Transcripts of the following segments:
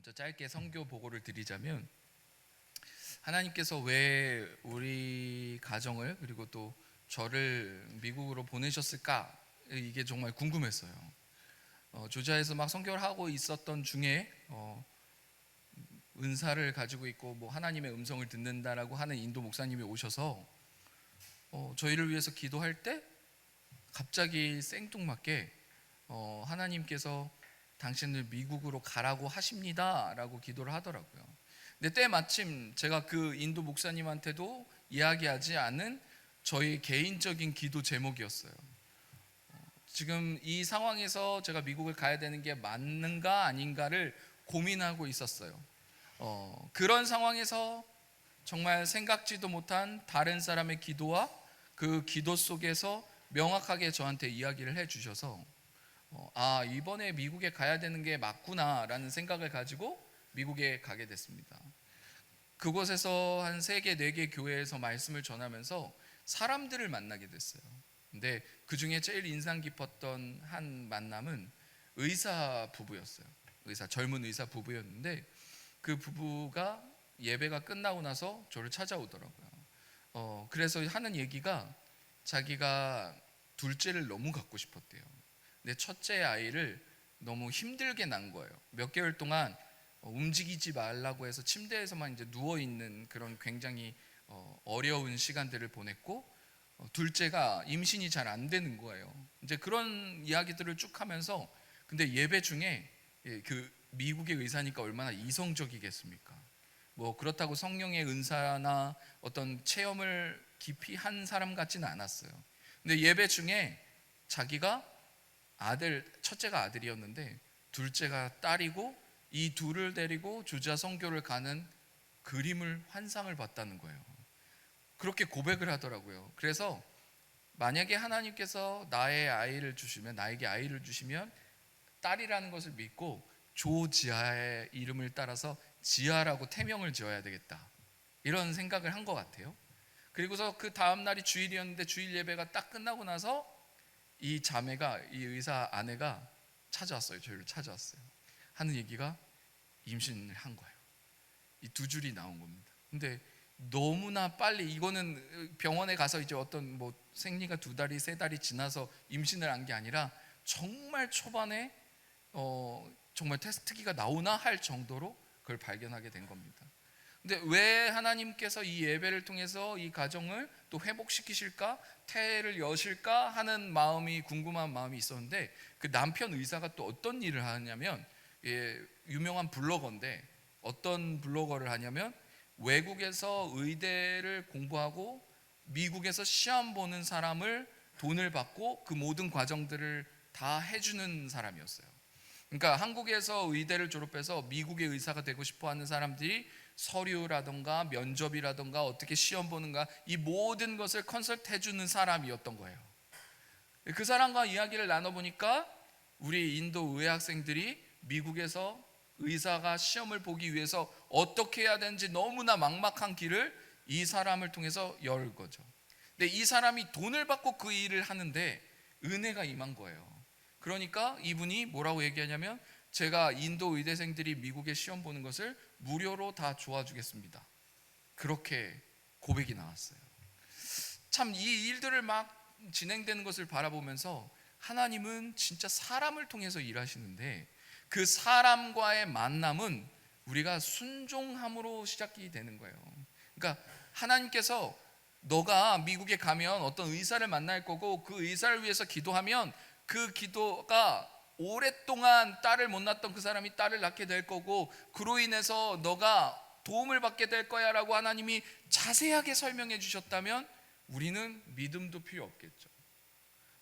먼저 짧게 선교 보고를 드리자면, 하나님께서 왜 우리 가정을 그리고 또 저를 미국으로 보내셨을까, 이게 정말 궁금했어요. 조지아에서 막 선교를 하고 있었던 중에 은사를 가지고 있고 뭐 하나님의 음성을 듣는다라고 하는 인도 목사님이 오셔서 저희를 위해서 기도할 때 갑자기 생뚱맞게 하나님께서 당신을 미국으로 가라고 하십니다 라고 기도를 하더라고요. 근데 때마침 제가 그 인도 목사님한테도 이야기하지 않은 저희 개인적인 기도 제목이었어요. 지금 이 상황에서 제가 미국을 가야 되는 게 맞는가 아닌가를 고민하고 있었어요. 그런 상황에서 정말 생각지도 못한 다른 사람의 기도와 그 기도 속에서 명확하게 저한테 이야기를 해주셔서 이번에 미국에 가야 되는 게 맞구나 라는 생각을 가지고 미국에 가게 됐습니다. 그곳에서 한 3개, 4개 교회에서 말씀을 전하면서 사람들을 만나게 됐어요. 근데 그 중에 제일 인상 깊었던 한 만남은 의사 부부였어요. 젊은 의사 부부였는데 그 부부가 예배가 끝나고 나서 저를 찾아오더라고요. 그래서 하는 얘기가 자기가 둘째를 너무 갖고 싶었대요. 근데 첫째 아이를 너무 힘들게 낳은 거예요. 몇 개월 동안 움직이지 말라고 해서 침대에서만 이제 누워 있는 그런 굉장히 어려운 시간들을 보냈고, 둘째가 임신이 잘 안 되는 거예요. 이제 그런 이야기들을 쭉 하면서, 근데 예배 중에 그 미국의 의사니까 얼마나 이성적이겠습니까? 뭐 그렇다고 성령의 은사나 어떤 체험을 깊이 한 사람 같지는 않았어요. 근데 예배 중에 자기가 첫째가 아들이었는데 둘째가 딸이고, 이 둘을 데리고 조지아 선교를 가는 그림을 환상을 봤다는 거예요. 그렇게 고백을 하더라고요. 그래서 만약에 하나님께서 나에게 아이를 주시면 딸이라는 것을 믿고 조지아의 이름을 따라서 지아라고 태명을 지어야 되겠다, 이런 생각을 한 것 같아요. 그리고서 그 다음 날이 주일이었는데 주일 예배가 딱 끝나고 나서 이 의사 아내가 저희를 찾아왔어요. 하는 얘기가 임신을 한 거예요. 이 2줄이 나온 겁니다. 근데 너무나 빨리, 이거는 병원에 가서 이제 어떤 뭐 생리가 2달이 3달이 지나서 임신을 한 게 아니라 정말 초반에 정말 테스트기가 나오나 할 정도로 그걸 발견하게 된 겁니다. 근데 왜 하나님께서 이 예배를 통해서 이 가정을 또 회복시키실까, 태를 여실까 하는 마음이, 궁금한 마음이 있었는데, 그 남편 의사가 또 어떤 일을 하냐면, 유명한 블로거인데, 어떤 블로거를 하냐면 외국에서 의대를 공부하고 미국에서 시험 보는 사람을 돈을 받고 그 모든 과정들을 다 해주는 사람이었어요. 그러니까 한국에서 의대를 졸업해서 미국의 의사가 되고 싶어 하는 사람들이 서류라던가 면접이라던가 어떻게 시험 보는가, 이 모든 것을 컨설트 해주는 사람이었던 거예요. 그 사람과 이야기를 나눠보니까 우리 인도 의대 학생들이 미국에서 의사가 시험을 보기 위해서 어떻게 해야 되는지 너무나 막막한 길을 이 사람을 통해서 열 거죠. 근데 이 사람이 돈을 받고 그 일을 하는데 은혜가 임한 거예요. 그러니까 이분이 뭐라고 얘기하냐면, 제가 인도 의대생들이 미국에 시험 보는 것을 무료로 다 도와주겠습니다, 그렇게 고백이 나왔어요. 참 이 일들을 막 진행되는 것을 바라보면서 하나님은 진짜 사람을 통해서 일하시는데, 그 사람과의 만남은 우리가 순종함으로 시작이 되는 거예요. 그러니까 하나님께서 너가 미국에 가면 어떤 의사를 만날 거고, 그 의사를 위해서 기도하면 그 기도가 오랫동안 딸을 못 낳았던 그 사람이 딸을 낳게 될 거고, 그로 인해서 너가 도움을 받게 될 거야 라고 하나님이 자세하게 설명해 주셨다면 우리는 믿음도 필요 없겠죠.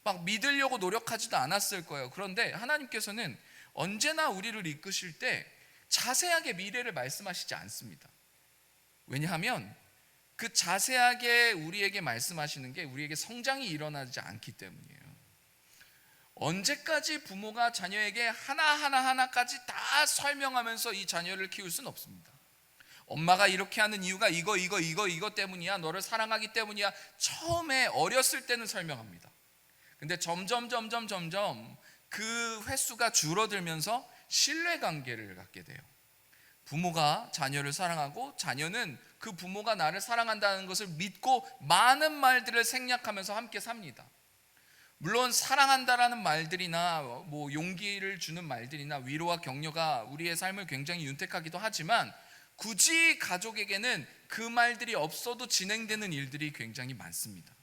막 믿으려고 노력하지도 않았을 거예요. 그런데 하나님께서는 언제나 우리를 이끄실 때 자세하게 미래를 말씀하시지 않습니다. 왜냐하면 그 자세하게 우리에게 말씀하시는 게 우리에게 성장이 일어나지 않기 때문이에요. 언제까지 부모가 자녀에게 하나까지 다 설명하면서 이 자녀를 키울 수는 없습니다. 엄마가 이렇게 하는 이유가 이거 때문이야, 너를 사랑하기 때문이야, 처음에 어렸을 때는 설명합니다. 근데 점점 그 횟수가 줄어들면서 신뢰관계를 갖게 돼요. 부모가 자녀를 사랑하고 자녀는 그 부모가 나를 사랑한다는 것을 믿고 많은 말들을 생략하면서 함께 삽니다. 물론 사랑한다라는 말들이나 뭐 용기를 주는 말들이나 위로와 격려가 우리의 삶을 굉장히 윤택하기도 하지만 굳이 가족에게는 그 말들이 없어도 진행되는 일들이 굉장히 많습니다.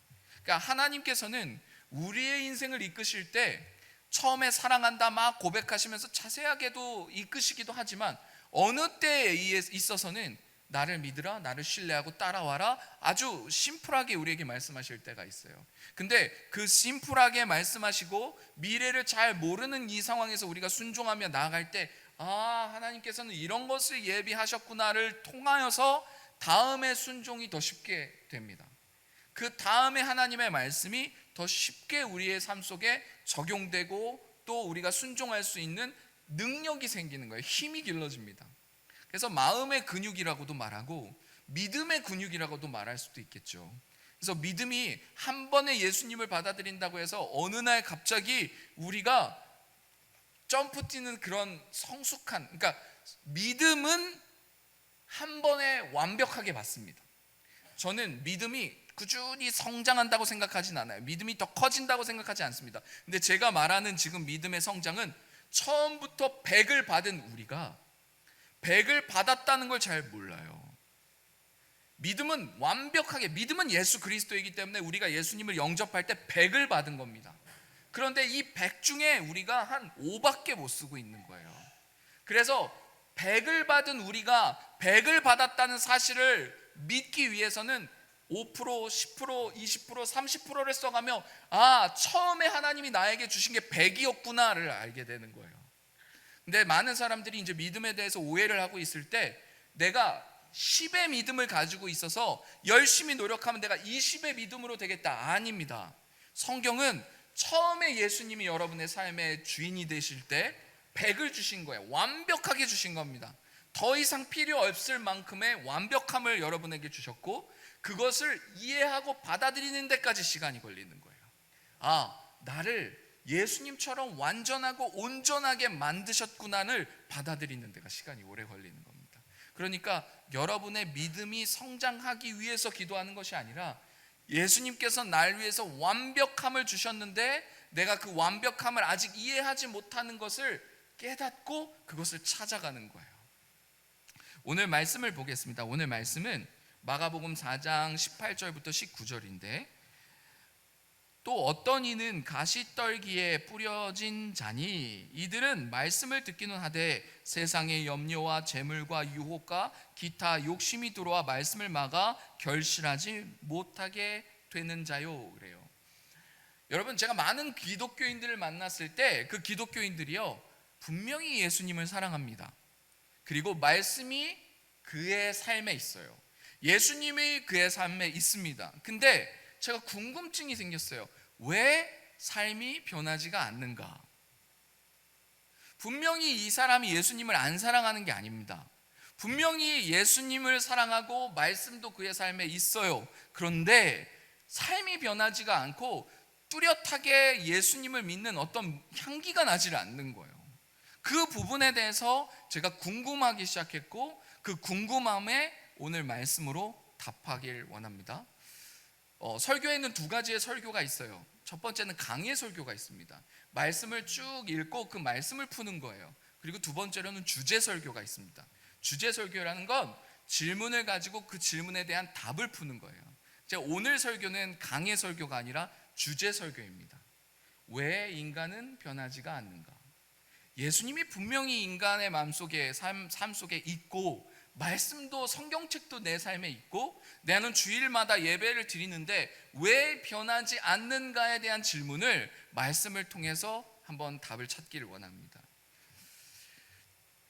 그러니까 하나님께서는 우리의 인생을 이끄실 때 처음에 사랑한다 막 고백하시면서 자세하게도 이끄시기도 하지만 어느 때에 있어서는 나를 믿으라, 나를 신뢰하고 따라와라, 아주 심플하게 우리에게 말씀하실 때가 있어요. 근데 그 심플하게 말씀하시고 미래를 잘 모르는 이 상황에서 우리가 순종하며 나아갈 때 하나님께서는 이런 것을 예비하셨구나를 통하여서 다음에 순종이 더 쉽게 됩니다. 그 다음에 하나님의 말씀이 더 쉽게 우리의 삶 속에 적용되고 또 우리가 순종할 수 있는 능력이 생기는 거예요. 힘이 길러집니다. 그래서 마음의 근육이라고도 말하고 믿음의 근육이라고도 말할 수도 있겠죠. 그래서 믿음이 한 번에 예수님을 받아들인다고 해서 어느 날 갑자기 우리가 점프 뛰는 그런 성숙한, 그러니까 믿음은 한 번에 완벽하게 받습니다. 저는 믿음이 꾸준히 성장한다고 생각하진 않아요. 믿음이 더 커진다고 생각하지 않습니다. 근데 제가 말하는 지금 믿음의 성장은 처음부터 100을 받은 우리가 100을 받았다는 걸 잘 몰라요. 믿음은 완벽하게, 믿음은 예수 그리스도이기 때문에 우리가 예수님을 영접할 때 100을 받은 겁니다. 그런데 이 100 중에 우리가 한 5밖에 못 쓰고 있는 거예요. 그래서 100을 받은 우리가 100을 받았다는 사실을 믿기 위해서는 5%, 10%, 20%, 30%를 써가며 처음에 하나님이 나에게 주신 게 100이었구나를 알게 되는 거예요. 근데 많은 사람들이 이제 믿음에 대해서 오해를 하고 있을 때 내가 10의 믿음을 가지고 있어서 열심히 노력하면 내가 20의 믿음으로 되겠다. 아닙니다. 성경은 처음에 예수님이 여러분의 삶의 주인이 되실 때 100을 주신 거예요. 완벽하게 주신 겁니다. 더 이상 필요 없을 만큼의 완벽함을 여러분에게 주셨고 그것을 이해하고 받아들이는 데까지 시간이 걸리는 거예요. 나를 예수님처럼 완전하고 온전하게 만드셨구나를 받아들이는 데가 시간이 오래 걸리는 겁니다. 그러니까 여러분의 믿음이 성장하기 위해서 기도하는 것이 아니라 예수님께서 날 위해서 완벽함을 주셨는데 내가 그 완벽함을 아직 이해하지 못하는 것을 깨닫고 그것을 찾아가는 거예요. 오늘 말씀을 보겠습니다. 오늘 말씀은 마가복음 4장 18절부터 19절인데 또 어떤 이는 가시떨기에 뿌려진 자니 이들은 말씀을 듣기는 하되 세상의 염려와 재물과 유혹과 기타 욕심이 들어와 말씀을 막아 결실하지 못하게 되는 자요. 그래요. 여러분, 제가 많은 기독교인들을 만났을 때 그 기독교인들이요 분명히 예수님을 사랑합니다. 그리고 말씀이 그의 삶에 있어요. 예수님이 그의 삶에 있습니다. 근데 제가 궁금증이 생겼어요. 왜 삶이 변하지가 않는가? 분명히 이 사람이 예수님을 안 사랑하는 게 아닙니다. 분명히 예수님을 사랑하고 말씀도 그의 삶에 있어요. 그런데 삶이 변하지가 않고 뚜렷하게 예수님을 믿는 어떤 향기가 나질 않는 거예요. 그 부분에 대해서 제가 궁금하기 시작했고 그 궁금함에 오늘 말씀으로 답하길 원합니다. 설교에는 두 가지의 설교가 있어요. 첫 번째는 강의 설교가 있습니다. 말씀을 쭉 읽고 그 말씀을 푸는 거예요. 그리고 두 번째로는 주제 설교가 있습니다. 주제 설교라는 건 질문을 가지고 그 질문에 대한 답을 푸는 거예요. 제가 오늘 설교는 강의 설교가 아니라 주제 설교입니다. 왜 인간은 변하지가 않는가? 예수님이 분명히 인간의 마음속에 삶 속에 있고 말씀도 성경책도 내 삶에 있고 나는 주일마다 예배를 드리는데 왜 변하지 않는가에 대한 질문을 말씀을 통해서 한번 답을 찾기를 원합니다.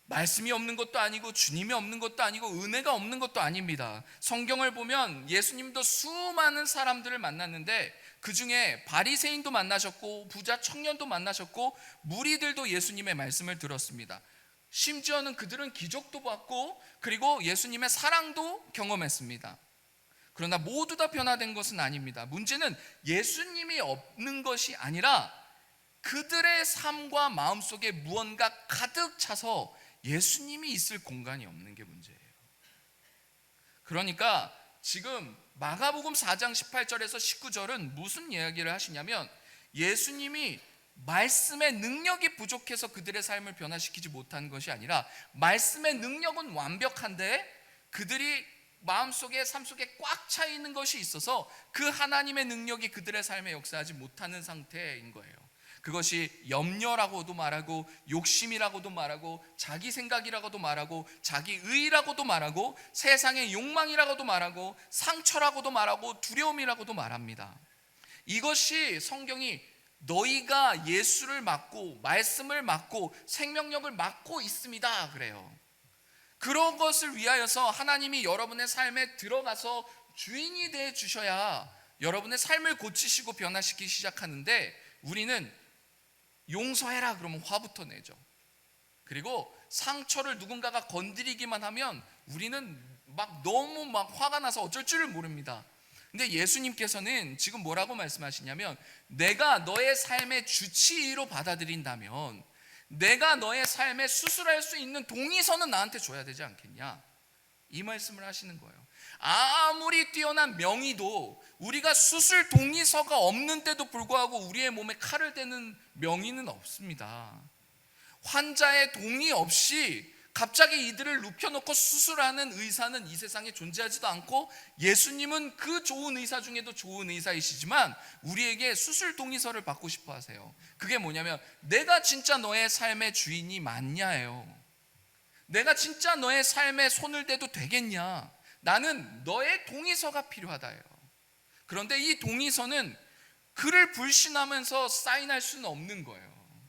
말씀이 없는 것도 아니고 주님이 없는 것도 아니고 은혜가 없는 것도 아닙니다. 성경을 보면 예수님도 수많은 사람들을 만났는데 그 중에 바리새인도 만나셨고 부자 청년도 만나셨고 무리들도 예수님의 말씀을 들었습니다. 심지어는 그들은 기적도 받고 그리고 예수님의 사랑도 경험했습니다. 그러나 모두 다 변화된 것은 아닙니다. 문제는 예수님이 없는 것이 아니라 그들의 삶과 마음속에 무언가 가득 차서 예수님이 있을 공간이 없는 게 문제예요. 그러니까 지금 마가복음 4장 18절에서 19절은 무슨 이야기를 하시냐면, 예수님이 말씀의 능력이 부족해서 그들의 삶을 변화시키지 못한 것이 아니라 말씀의 능력은 완벽한데 그들이 마음속에 삶 속에 꽉 차 있는 것이 있어서 그 하나님의 능력이 그들의 삶에 역사하지 못하는 상태인 거예요. 그것이 염려라고도 말하고 욕심이라고도 말하고 자기 생각이라고도 말하고 자기 의라고도 말하고 세상의 욕망이라고도 말하고 상처라고도 말하고 두려움이라고도 말합니다. 이것이 성경이 너희가 예수를 맡고 말씀을 맡고 생명력을 맡고 있습니다 그래요. 그런 것을 위하여서 하나님이 여러분의 삶에 들어가서 주인이 되어 주셔야 여러분의 삶을 고치시고 변화시키기 시작하는데, 우리는 용서해라 그러면 화부터 내죠. 그리고 상처를 누군가가 건드리기만 하면 우리는 너무 화가 나서 어쩔 줄을 모릅니다. 근데 예수님께서는 지금 뭐라고 말씀하시냐면, 내가 너의 삶의 주치의로 받아들인다면 내가 너의 삶에 수술할 수 있는 동의서는 나한테 줘야 되지 않겠냐, 이 말씀을 하시는 거예요. 아무리 뛰어난 명의도 우리가 수술 동의서가 없는데도 불구하고 우리의 몸에 칼을 대는 명의는 없습니다. 환자의 동의 없이 갑자기 이들을 눕혀놓고 수술하는 의사는 이 세상에 존재하지도 않고, 예수님은 그 좋은 의사 중에도 좋은 의사이시지만 우리에게 수술 동의서를 받고 싶어 하세요. 그게 뭐냐면, 내가 진짜 너의 삶의 주인이 맞냐예요. 내가 진짜 너의 삶에 손을 대도 되겠냐, 나는 너의 동의서가 필요하다예요. 그런데 이 동의서는 그를 불신하면서 사인할 수는 없는 거예요.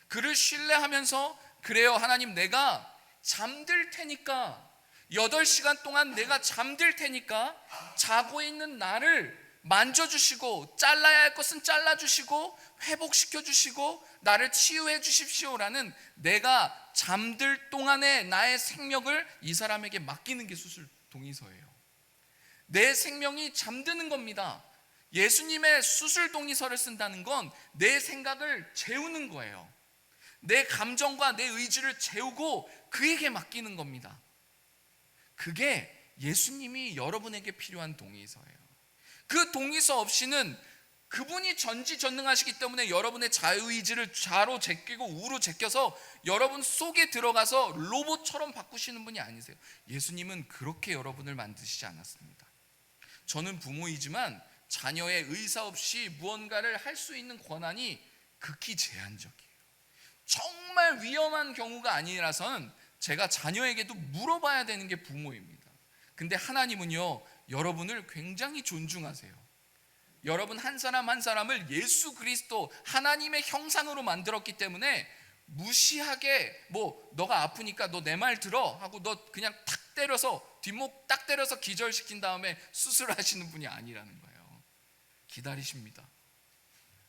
그를 신뢰하면서, 그래요 하나님, 내가 잠들 테니까 8시간 동안 내가 잠들 테니까 자고 있는 나를 만져주시고 잘라야 할 것은 잘라주시고 회복시켜주시고 나를 치유해 주십시오라는, 내가 잠들 동안의 나의 생명을 이 사람에게 맡기는 게 수술 동의서예요. 내 생명이 잠드는 겁니다. 예수님의 수술 동의서를 쓴다는 건 내 생각을 재우는 거예요. 내 감정과 내 의지를 재우고 그에게 맡기는 겁니다. 그게 예수님이 여러분에게 필요한 동의서예요. 그 동의서 없이는 그분이 전지전능하시기 때문에 여러분의 자유의지를 좌로 제끼고 우로 제껴서 여러분 속에 들어가서 로봇처럼 바꾸시는 분이 아니세요. 예수님은 그렇게 여러분을 만드시지 않았습니다. 저는 부모이지만 자녀의 의사 없이 무언가를 할 수 있는 권한이 극히 제한적이에요. 정말 위험한 경우가 아니라서는 제가 자녀에게도 물어봐야 되는 게 부모입니다. 근데 하나님은요, 여러분을 굉장히 존중하세요. 여러분 한 사람 한 사람을 예수 그리스도 하나님의 형상으로 만들었기 때문에 무시하게 너가 아프니까 너 내 말 들어 하고 너 그냥 탁 때려서 뒷목 딱 때려서 기절시킨 다음에 수술하시는 분이 아니라는 거예요. 기다리십니다.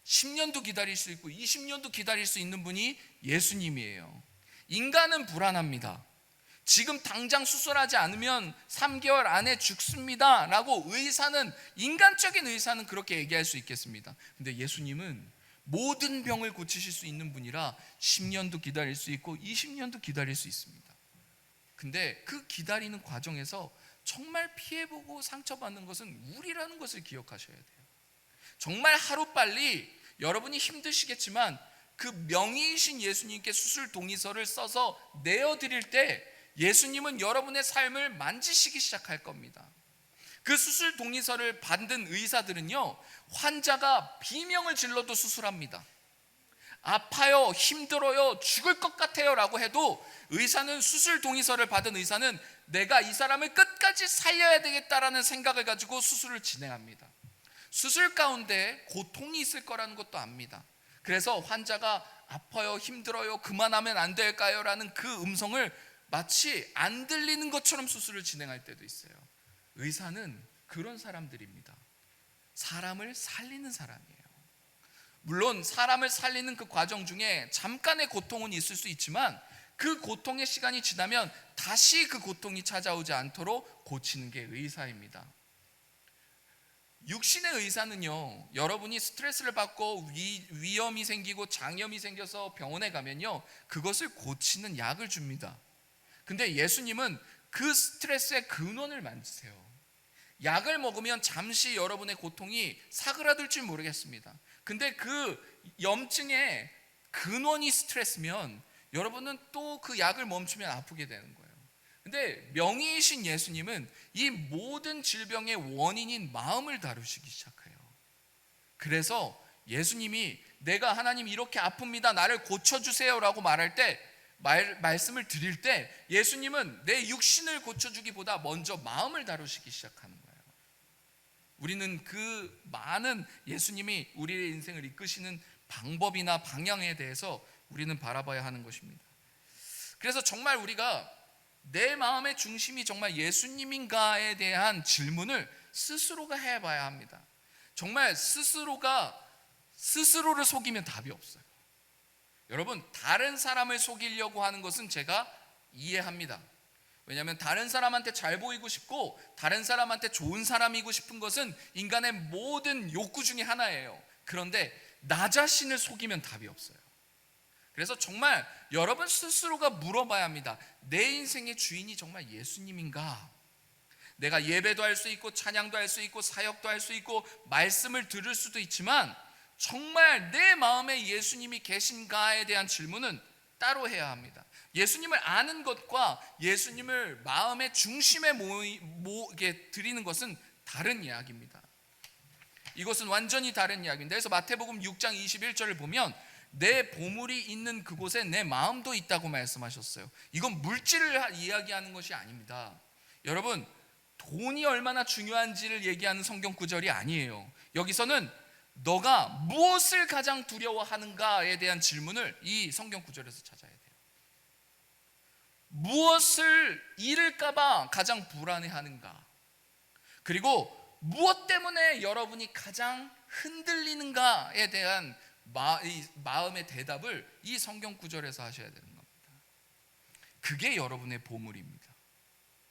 10년도 기다릴 수 있고 20년도 기다릴 수 있는 분이 예수님이에요. 인간은 불안합니다. 지금 당장 수술하지 않으면 3개월 안에 죽습니다 라고 인간적인 의사는 그렇게 얘기할 수 있겠습니다. 근데 예수님은 모든 병을 고치실 수 있는 분이라 10년도 기다릴 수 있고 20년도 기다릴 수 있습니다. 근데 그 기다리는 과정에서 정말 피해보고 상처받는 것은 우리라는 것을 기억하셔야 돼요. 정말 하루빨리 여러분이 힘드시겠지만 그 명의이신 예수님께 수술 동의서를 써서 내어드릴 때 예수님은 여러분의 삶을 만지시기 시작할 겁니다. 그 수술 동의서를 받은 의사들은요, 환자가 비명을 질러도 수술합니다. 아파요, 힘들어요, 죽을 것 같아요 라고 해도 수술 동의서를 받은 의사는 내가 이 사람을 끝까지 살려야 되겠다라는 생각을 가지고 수술을 진행합니다. 수술 가운데 고통이 있을 거라는 것도 압니다. 그래서 환자가 아파요, 힘들어요, 그만하면 안 될까요? 라는 그 음성을 마치 안 들리는 것처럼 수술을 진행할 때도 있어요. 의사는 그런 사람들입니다. 사람을 살리는 사람이에요. 물론 사람을 살리는 그 과정 중에 잠깐의 고통은 있을 수 있지만 그 고통의 시간이 지나면 다시 그 고통이 찾아오지 않도록 고치는 게 의사입니다. 육신의 의사는요, 여러분이 스트레스를 받고 위염이 생기고 장염이 생겨서 병원에 가면요, 그것을 고치는 약을 줍니다. 근데 예수님은 그 스트레스의 근원을 만드세요. 약을 먹으면 잠시 여러분의 고통이 사그라들지 모르겠습니다. 근데 그 염증의 근원이 스트레스면 여러분은 또 그 약을 멈추면 아프게 되는 거예요. 근데 명의이신 예수님은 이 모든 질병의 원인인 마음을 다루시기 시작해요. 그래서 예수님이 내가 하나님 이렇게 아픕니다, 나를 고쳐주세요 라고 말할 때, 말씀을 드릴 때 예수님은 내 육신을 고쳐주기보다 먼저 마음을 다루시기 시작하는 거예요. 우리는 그 많은 예수님이 우리의 인생을 이끄시는 방법이나 방향에 대해서 우리는 바라봐야 하는 것입니다. 그래서 정말 우리가 내 마음의 중심이 정말 예수님인가에 대한 질문을 스스로가 해봐야 합니다. 정말 스스로가 스스로를 속이면 답이 없어요. 여러분, 다른 사람을 속이려고 하는 것은 제가 이해합니다. 왜냐하면 다른 사람한테 잘 보이고 싶고 다른 사람한테 좋은 사람이고 싶은 것은 인간의 모든 욕구 중에 하나예요. 그런데 나 자신을 속이면 답이 없어요. 그래서 정말 여러분 스스로가 물어봐야 합니다. 내 인생의 주인이 정말 예수님인가? 내가 예배도 할 수 있고 찬양도 할 수 있고 사역도 할 수 있고 말씀을 들을 수도 있지만 정말 내 마음에 예수님이 계신가에 대한 질문은 따로 해야 합니다. 예수님을 아는 것과 예수님을 마음의 중심에 드리는 것은 다른 이야기입니다. 이것은 완전히 다른 이야기입니다. 그래서 마태복음 6장 21절을 보면 내 보물이 있는 그곳에 내 마음도 있다고 말씀하셨어요. 이건 물질을 이야기하는 것이 아닙니다. 여러분, 돈이 얼마나 중요한지를 얘기하는 성경 구절이 아니에요. 여기서는 너가 무엇을 가장 두려워하는가에 대한 질문을 이 성경 구절에서 찾아야 돼요. 무엇을 잃을까봐 가장 불안해하는가? 그리고 무엇 때문에 여러분이 가장 흔들리는가에 대한 마음의 대답을 이 성경 구절에서 하셔야 되는 겁니다. 그게 여러분의 보물입니다.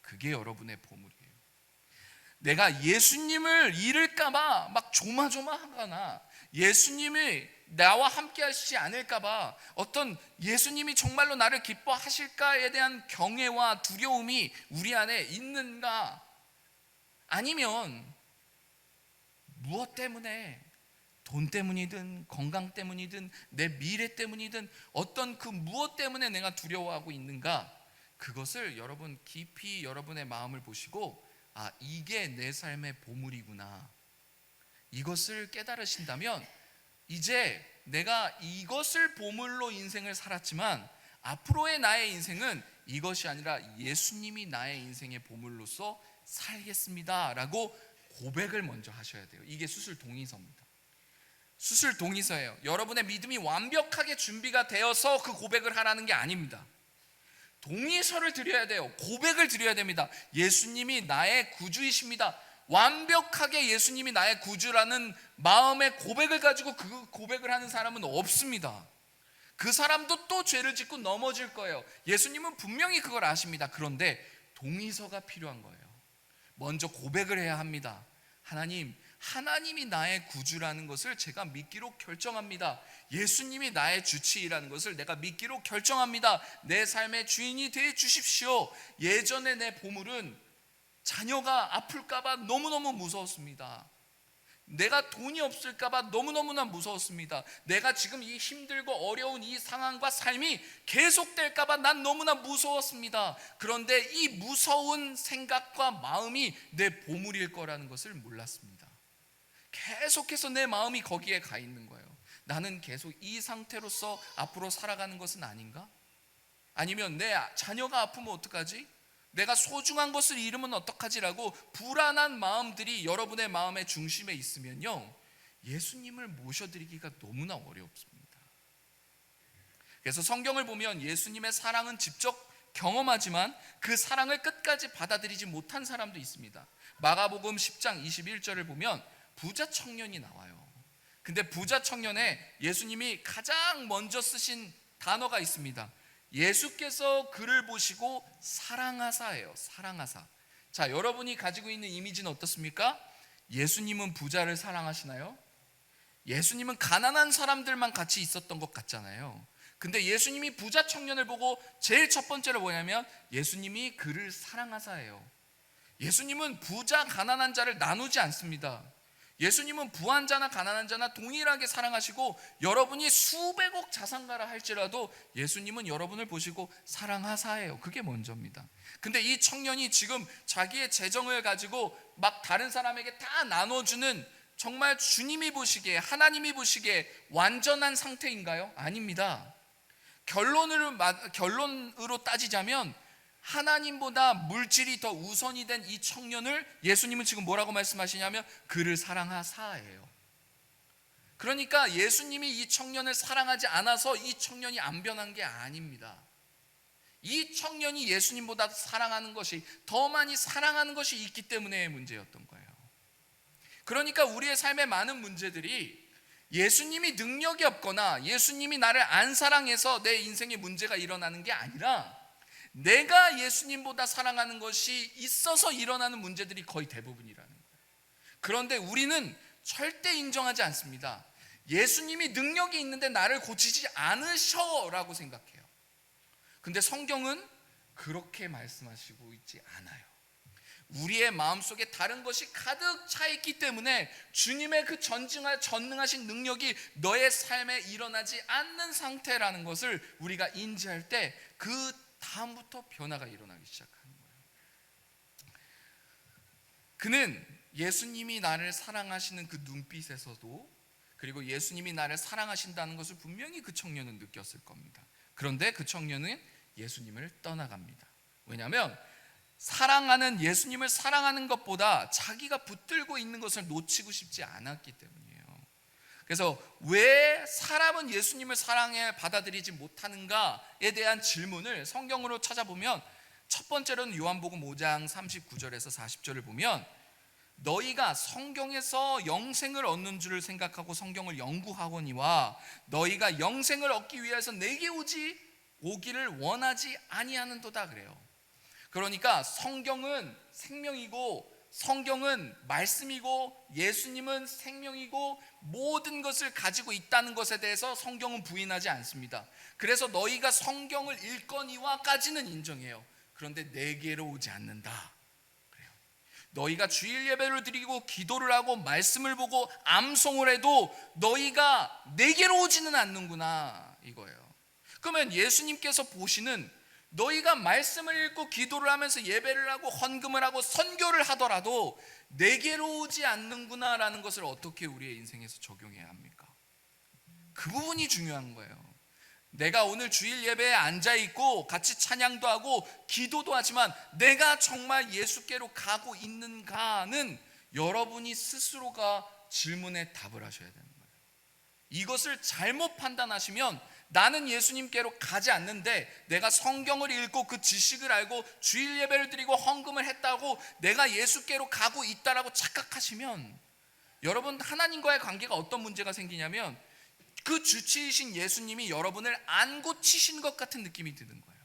그게 여러분의 보물이에요. 내가 예수님을 잃을까봐 막 조마조마하거나 예수님이 나와 함께 하시지 않을까봐 어떤 예수님이 정말로 나를 기뻐하실까에 대한 경외와 두려움이 우리 안에 있는가? 아니면 무엇 때문에, 돈 때문이든 건강 때문이든 내 미래 때문이든 어떤 그 무엇 때문에 내가 두려워하고 있는가, 그것을 여러분 깊이 여러분의 마음을 보시고 아, 이게 내 삶의 보물이구나, 이것을 깨달으신다면 이제 내가 이것을 보물로 인생을 살았지만 앞으로의 나의 인생은 이것이 아니라 예수님이 나의 인생의 보물로서 살겠습니다 라고 고백을 먼저 하셔야 돼요. 이게 수술 동의서입니다. 수술 동의서예요. 여러분의 믿음이 완벽하게 준비가 되어서 그 고백을 하라는 게 아닙니다. 동의서를 드려야 돼요. 고백을 드려야 됩니다. 예수님이 나의 구주이십니다. 완벽하게 예수님이 나의 구주라는 마음의 고백을 가지고 그 고백을 하는 사람은 없습니다. 그 사람도 또 죄를 짓고 넘어질 거예요. 예수님은 분명히 그걸 아십니다. 그런데 동의서가 필요한 거예요. 먼저 고백을 해야 합니다. 하나님이 나의 구주라는 것을 제가 믿기로 결정합니다. 예수님이 나의 주치의라는 것을 내가 믿기로 결정합니다. 내 삶의 주인이 되어 주십시오. 예전에 내 보물은 자녀가 아플까봐 너무너무 무서웠습니다. 내가 돈이 없을까봐 너무너무나 무서웠습니다. 내가 지금 이 힘들고 어려운 이 상황과 삶이 계속될까봐 난 너무나 무서웠습니다. 그런데 이 무서운 생각과 마음이 내 보물일 거라는 것을 몰랐습니다. 계속해서 내 마음이 거기에 가 있는 거예요. 나는 계속 이 상태로서 앞으로 살아가는 것은 아닌가? 아니면 내 자녀가 아프면 어떡하지? 내가 소중한 것을 잃으면 어떡하지라고 불안한 마음들이 여러분의 마음의 중심에 있으면요, 예수님을 모셔드리기가 너무나 어렵습니다. 그래서 성경을 보면 예수님의 사랑은 직접 경험하지만 그 사랑을 끝까지 받아들이지 못한 사람도 있습니다. 마가복음 10장 21절을 보면 부자 청년이 나와요. 근데 부자 청년에 예수님이 가장 먼저 쓰신 단어가 있습니다. 예수께서 그를 보시고 사랑하사예요. 사랑하사. 자, 여러분이 가지고 있는 이미지는 어떻습니까? 예수님은 부자를 사랑하시나요? 예수님은 가난한 사람들만 같이 있었던 것 같잖아요. 근데 예수님이 부자 청년을 보고 제일 첫 번째로 뭐냐면 예수님이 그를 사랑하사예요. 예수님은 부자 가난한 자를 나누지 않습니다. 예수님은 부한 자나 가난한 자나 동일하게 사랑하시고, 여러분이 수백억 자산가라 할지라도 예수님은 여러분을 보시고 사랑하사예요. 그게 먼저입니다. 근데 이 청년이 지금 자기의 재정을 가지고 막 다른 사람에게 다 나눠주는, 정말 주님이 보시기에, 하나님이 보시기에 완전한 상태인가요? 아닙니다. 결론으로 따지자면 하나님보다 물질이 더 우선이 된 이 청년을 예수님은 지금 뭐라고 말씀하시냐면 그를 사랑하사예요. 그러니까 예수님이 이 청년을 사랑하지 않아서 이 청년이 안 변한 게 아닙니다. 이 청년이 예수님보다 사랑하는 것이, 더 많이 사랑하는 것이 있기 때문에 문제였던 거예요. 그러니까 우리의 삶의 많은 문제들이 예수님이 능력이 없거나 예수님이 나를 안 사랑해서 내 인생에 문제가 일어나는 게 아니라, 내가 예수님보다 사랑하는 것이 있어서 일어나는 문제들이 거의 대부분이라는 거예요. 그런데 우리는 절대 인정하지 않습니다. 예수님이 능력이 있는데 나를 고치지 않으셔라고 생각해요. 근데 성경은 그렇게 말씀하시고 있지 않아요. 우리의 마음속에 다른 것이 가득 차 있기 때문에 주님의 그 전능하신 능력이 너의 삶에 일어나지 않는 상태라는 것을 우리가 인지할 때 그 다음부터 변화가 일어나기 시작하는 거예요. 그는 예수님이 나를 사랑하시는 그 눈빛에서도, 그리고 예수님이 나를 사랑하신다는 것을 분명히 그 청년은 느꼈을 겁니다. 그런데 그 청년은 예수님을 떠나갑니다. 왜냐하면 사랑하는 예수님을 사랑하는 것보다 자기가 붙들고 있는 것을 놓치고 싶지 않았기 때문이에요. 그래서 왜 사람은 예수님을 사랑해 받아들이지 못하는가에 대한 질문을 성경으로 찾아보면, 첫 번째로는 요한복음 5장 39절에서 40절을 보면, 너희가 성경에서 영생을 얻는 줄을 생각하고 성경을 연구하거니와 너희가 영생을 얻기 위해서 내게 오기를 원하지 아니하는도다 그래요. 그러니까 성경은 생명이고, 성경은 말씀이고, 예수님은 생명이고, 모든 것을 가지고 있다는 것에 대해서 성경은 부인하지 않습니다. 그래서 너희가 성경을 읽거니와까지는 인정해요. 그런데 내게로 오지 않는다 그래요. 너희가 주일 예배를 드리고 기도를 하고 말씀을 보고 암송을 해도 너희가 내게로 오지는 않는구나 이거예요. 그러면 예수님께서 보시는, 너희가 말씀을 읽고 기도를 하면서 예배를 하고 헌금을 하고 선교를 하더라도 내게로 오지 않는구나 라는 것을 어떻게 우리의 인생에서 적용해야 합니까? 그 부분이 중요한 거예요. 내가 오늘 주일 예배에 앉아있고 같이 찬양도 하고 기도도 하지만 내가 정말 예수께로 가고 있는가는 여러분이 스스로가 질문에 답을 하셔야 되는 거예요. 이것을 잘못 판단하시면, 나는 예수님께로 가지 않는데 내가 성경을 읽고 그 지식을 알고 주일 예배를 드리고 헌금을 했다고 내가 예수께로 가고 있다라고 착각하시면, 여러분 하나님과의 관계가 어떤 문제가 생기냐면 그 주치이신 예수님이 여러분을 안 고치신 것 같은 느낌이 드는 거예요.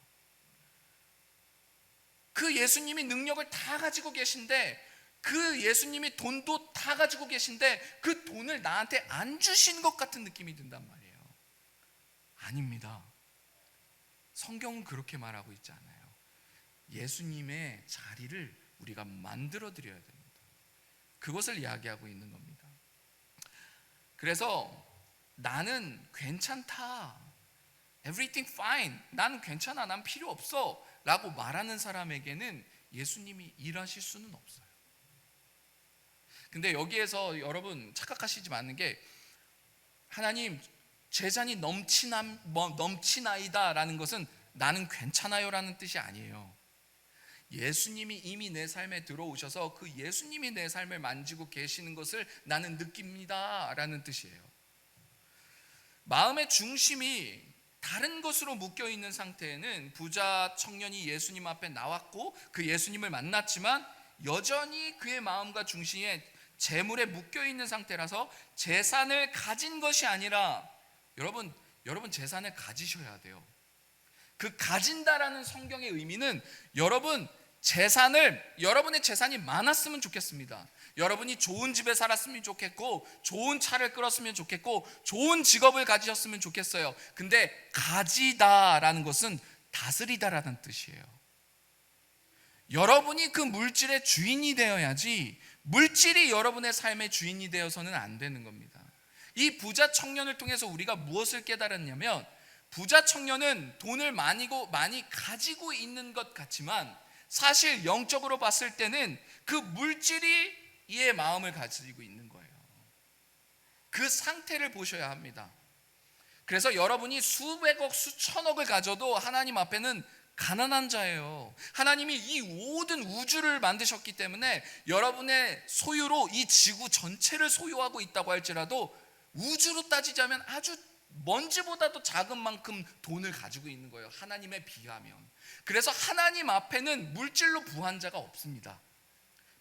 그 예수님이 능력을 다 가지고 계신데, 그 예수님이 돈도 다 가지고 계신데 그 돈을 나한테 안 주신 것 같은 느낌이 든단 말이에요. 아닙니다. 성경은 그렇게 말하고 있지 않아요. 예수님의 자리를 우리가 만들어 드려야 됩니다. 그것을 이야기하고 있는 겁니다. 그래서 나는 괜찮다, everything fine, 난 괜찮아, 난 필요 없어 라고 말하는 사람에게는 예수님이 일하실 수는 없어요. 근데 여기에서 여러분 착각하시지 않는 게, 하나님 재산이 넘치나이다 라는 것은 나는 괜찮아요 라는 뜻이 아니에요. 예수님이 이미 내 삶에 들어오셔서 그 예수님이 내 삶을 만지고 계시는 것을 나는 느낍니다 라는 뜻이에요. 마음의 중심이 다른 것으로 묶여있는 상태에는 부자 청년이 예수님 앞에 나왔고 그 예수님을 만났지만 여전히 그의 마음과 중심에 재물에 묶여있는 상태라서 재산을 가진 것이 아니라, 여러분 재산을 가지셔야 돼요. 그 가진다라는 성경의 의미는, 여러분의 재산이 많았으면 좋겠습니다. 여러분이 좋은 집에 살았으면 좋겠고, 좋은 차를 끌었으면 좋겠고, 좋은 직업을 가지셨으면 좋겠어요. 근데 가지다라는 것은 다스리다라는 뜻이에요. 여러분이 그 물질의 주인이 되어야지 물질이 여러분의 삶의 주인이 되어서는 안 되는 겁니다. 이 부자 청년을 통해서 우리가 무엇을 깨달았냐면, 부자 청년은 돈을 많이 가지고 있는 것 같지만 사실 영적으로 봤을 때는 그 물질이 이의 마음을 가지고 있는 거예요. 그 상태를 보셔야 합니다. 그래서 여러분이 수백억 수천억을 가져도 하나님 앞에는 가난한 자예요. 하나님이 이 모든 우주를 만드셨기 때문에 여러분의 소유로 이 지구 전체를 소유하고 있다고 할지라도 우주로 따지자면 아주 먼지보다도 작은 만큼 돈을 가지고 있는 거예요. 하나님에 비하면. 그래서 하나님 앞에는 물질로 부한 자가 없습니다.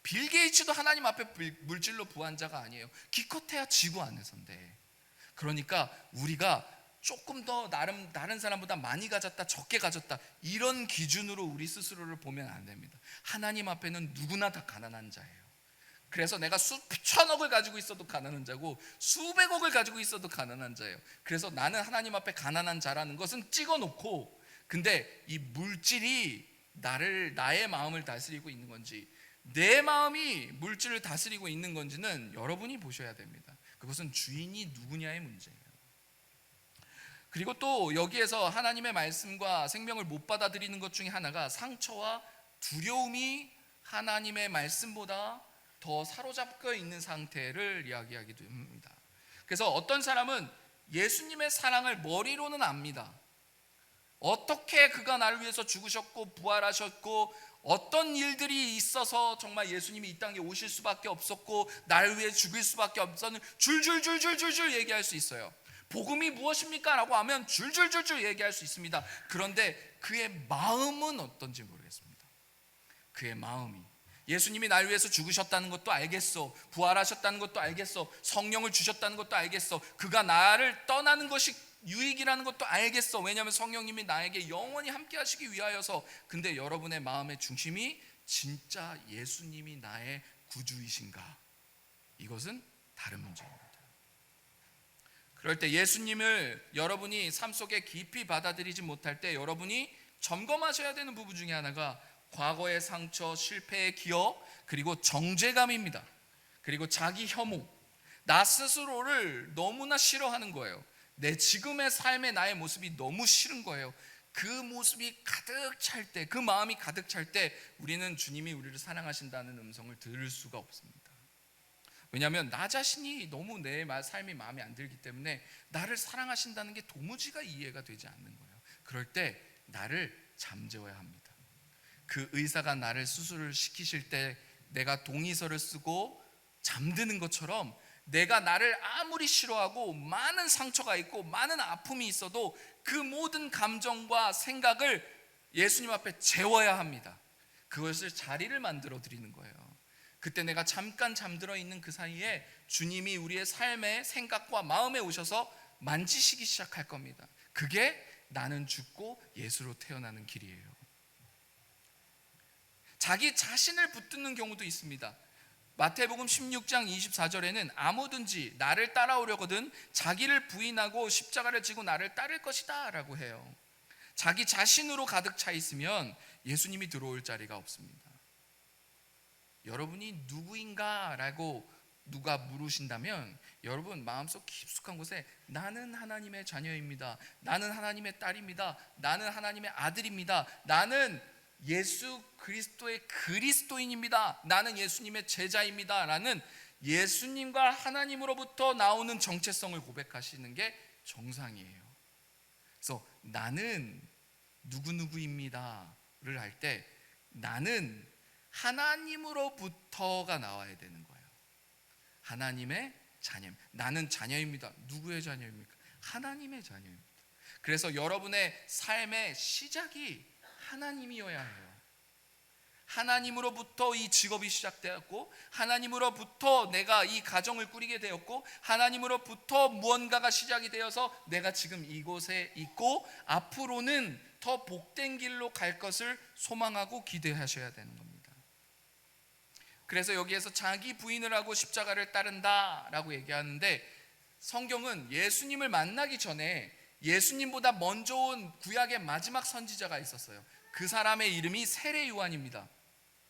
빌 게이츠도 하나님 앞에 물질로 부한 자가 아니에요. 기껏해야 지구 안에서인데. 그러니까 우리가 조금 더 다른 사람보다 많이 가졌다, 적게 가졌다, 이런 기준으로 우리 스스로를 보면 안 됩니다. 하나님 앞에는 누구나 다 가난한 자예요. 그래서 내가 수천억을 가지고 있어도 가난한 자고 수백억을 가지고 있어도 가난한 자예요. 그래서 나는 하나님 앞에 가난한 자라는 것은 찍어놓고, 근데 이 물질이 나의 마음을 다스리고 있는 건지, 내 마음이 물질을 다스리고 있는 건지는 여러분이 보셔야 됩니다. 그것은 주인이 누구냐의 문제예요. 그리고 또 여기에서 하나님의 말씀과 생명을 못 받아들이는 것 중에 하나가 상처와 두려움이 하나님의 말씀보다 더 사로잡혀 있는 상태를 이야기하기도 합니다. 그래서 어떤 사람은 예수님의 사랑을 머리로는 압니다. 어떻게 그가 나를 위해서 죽으셨고 부활하셨고 어떤 일들이 있어서 정말 예수님이 이 땅에 오실 수밖에 없었고 나를 위해 죽을 수밖에 없었는 줄줄줄줄줄줄 얘기할 수 있어요. 복음이 무엇입니까? 라고 하면 줄줄줄줄 얘기할 수 있습니다. 그런데 그의 마음은 어떤지 모르겠습니다. 그의 마음이 예수님이 나를 위해서 죽으셨다는 것도 알겠어, 부활하셨다는 것도 알겠어, 성령을 주셨다는 것도 알겠어, 그가 나를 떠나는 것이 유익이라는 것도 알겠어. 왜냐하면 성령님이 나에게 영원히 함께 하시기 위하여서. 근데 여러분의 마음의 중심이 진짜 예수님이 나의 구주이신가? 이것은 다른 문제입니다. 그럴 때 예수님을 여러분이 삶 속에 깊이 받아들이지 못할 때 여러분이 점검하셔야 되는 부분 중에 하나가 과거의 상처, 실패의 기억, 그리고 정죄감입니다. 그리고 자기 혐오, 나 스스로를 너무나 싫어하는 거예요. 내 지금의 삶의 나의 모습이 너무 싫은 거예요. 그 모습이 가득 찰 때, 그 마음이 가득 찰 때 우리는 주님이 우리를 사랑하신다는 음성을 들을 수가 없습니다. 왜냐하면 나 자신이 너무 내 삶이 마음에 안 들기 때문에 나를 사랑하신다는 게 도무지가 이해가 되지 않는 거예요. 그럴 때 나를 잠재워야 합니다. 그 의사가 나를 수술을 시키실 때 내가 동의서를 쓰고 잠드는 것처럼 내가 나를 아무리 싫어하고 많은 상처가 있고 많은 아픔이 있어도 그 모든 감정과 생각을 예수님 앞에 재워야 합니다. 그것을 자리를 만들어 드리는 거예요. 그때 내가 잠깐 잠들어 있는 그 사이에 주님이 우리의 삶의 생각과 마음에 오셔서 만지시기 시작할 겁니다. 그게 나는 죽고 예수로 태어나는 길이에요. 자기 자신을 붙드는 경우도 있습니다. 마태복음 16장 24절에는 아무든지 나를 따라오려거든 자기를 부인하고 십자가를 지고 나를 따를 것이다 라고 해요. 자기 자신으로 가득 차 있으면 예수님이 들어올 자리가 없습니다. 여러분이 누구인가 라고 누가 물으신다면 여러분 마음속 깊숙한 곳에 나는 하나님의 자녀입니다, 나는 하나님의 딸입니다, 나는 하나님의 아들입니다, 나는 예수 그리스도의 그리스도인입니다, 나는 예수님의 제자입니다 라는 예수님과 하나님으로부터 나오는 정체성을 고백하시는 게 정상이에요. 그래서 나는 누구누구입니다를 할 때 나는 하나님으로부터가 나와야 되는 거예요. 하나님의 자녀, 나는 자녀입니다. 누구의 자녀입니까? 하나님의 자녀입니다. 그래서 여러분의 삶의 시작이 하나님이어야 해요. 하나님으로부터 이 직업이 시작되었고 하나님으로부터 내가 이 가정을 꾸리게 되었고 하나님으로부터 무언가가 시작이 되어서 내가 지금 이곳에 있고 앞으로는 더 복된 길로 갈 것을 소망하고 기대하셔야 되는 겁니다. 그래서 여기에서 자기 부인을 하고 십자가를 따른다라고 얘기하는데, 성경은 예수님을 만나기 전에 예수님보다 먼저 온 구약의 마지막 선지자가 있었어요. 그 사람의 이름이 세례 요한입니다.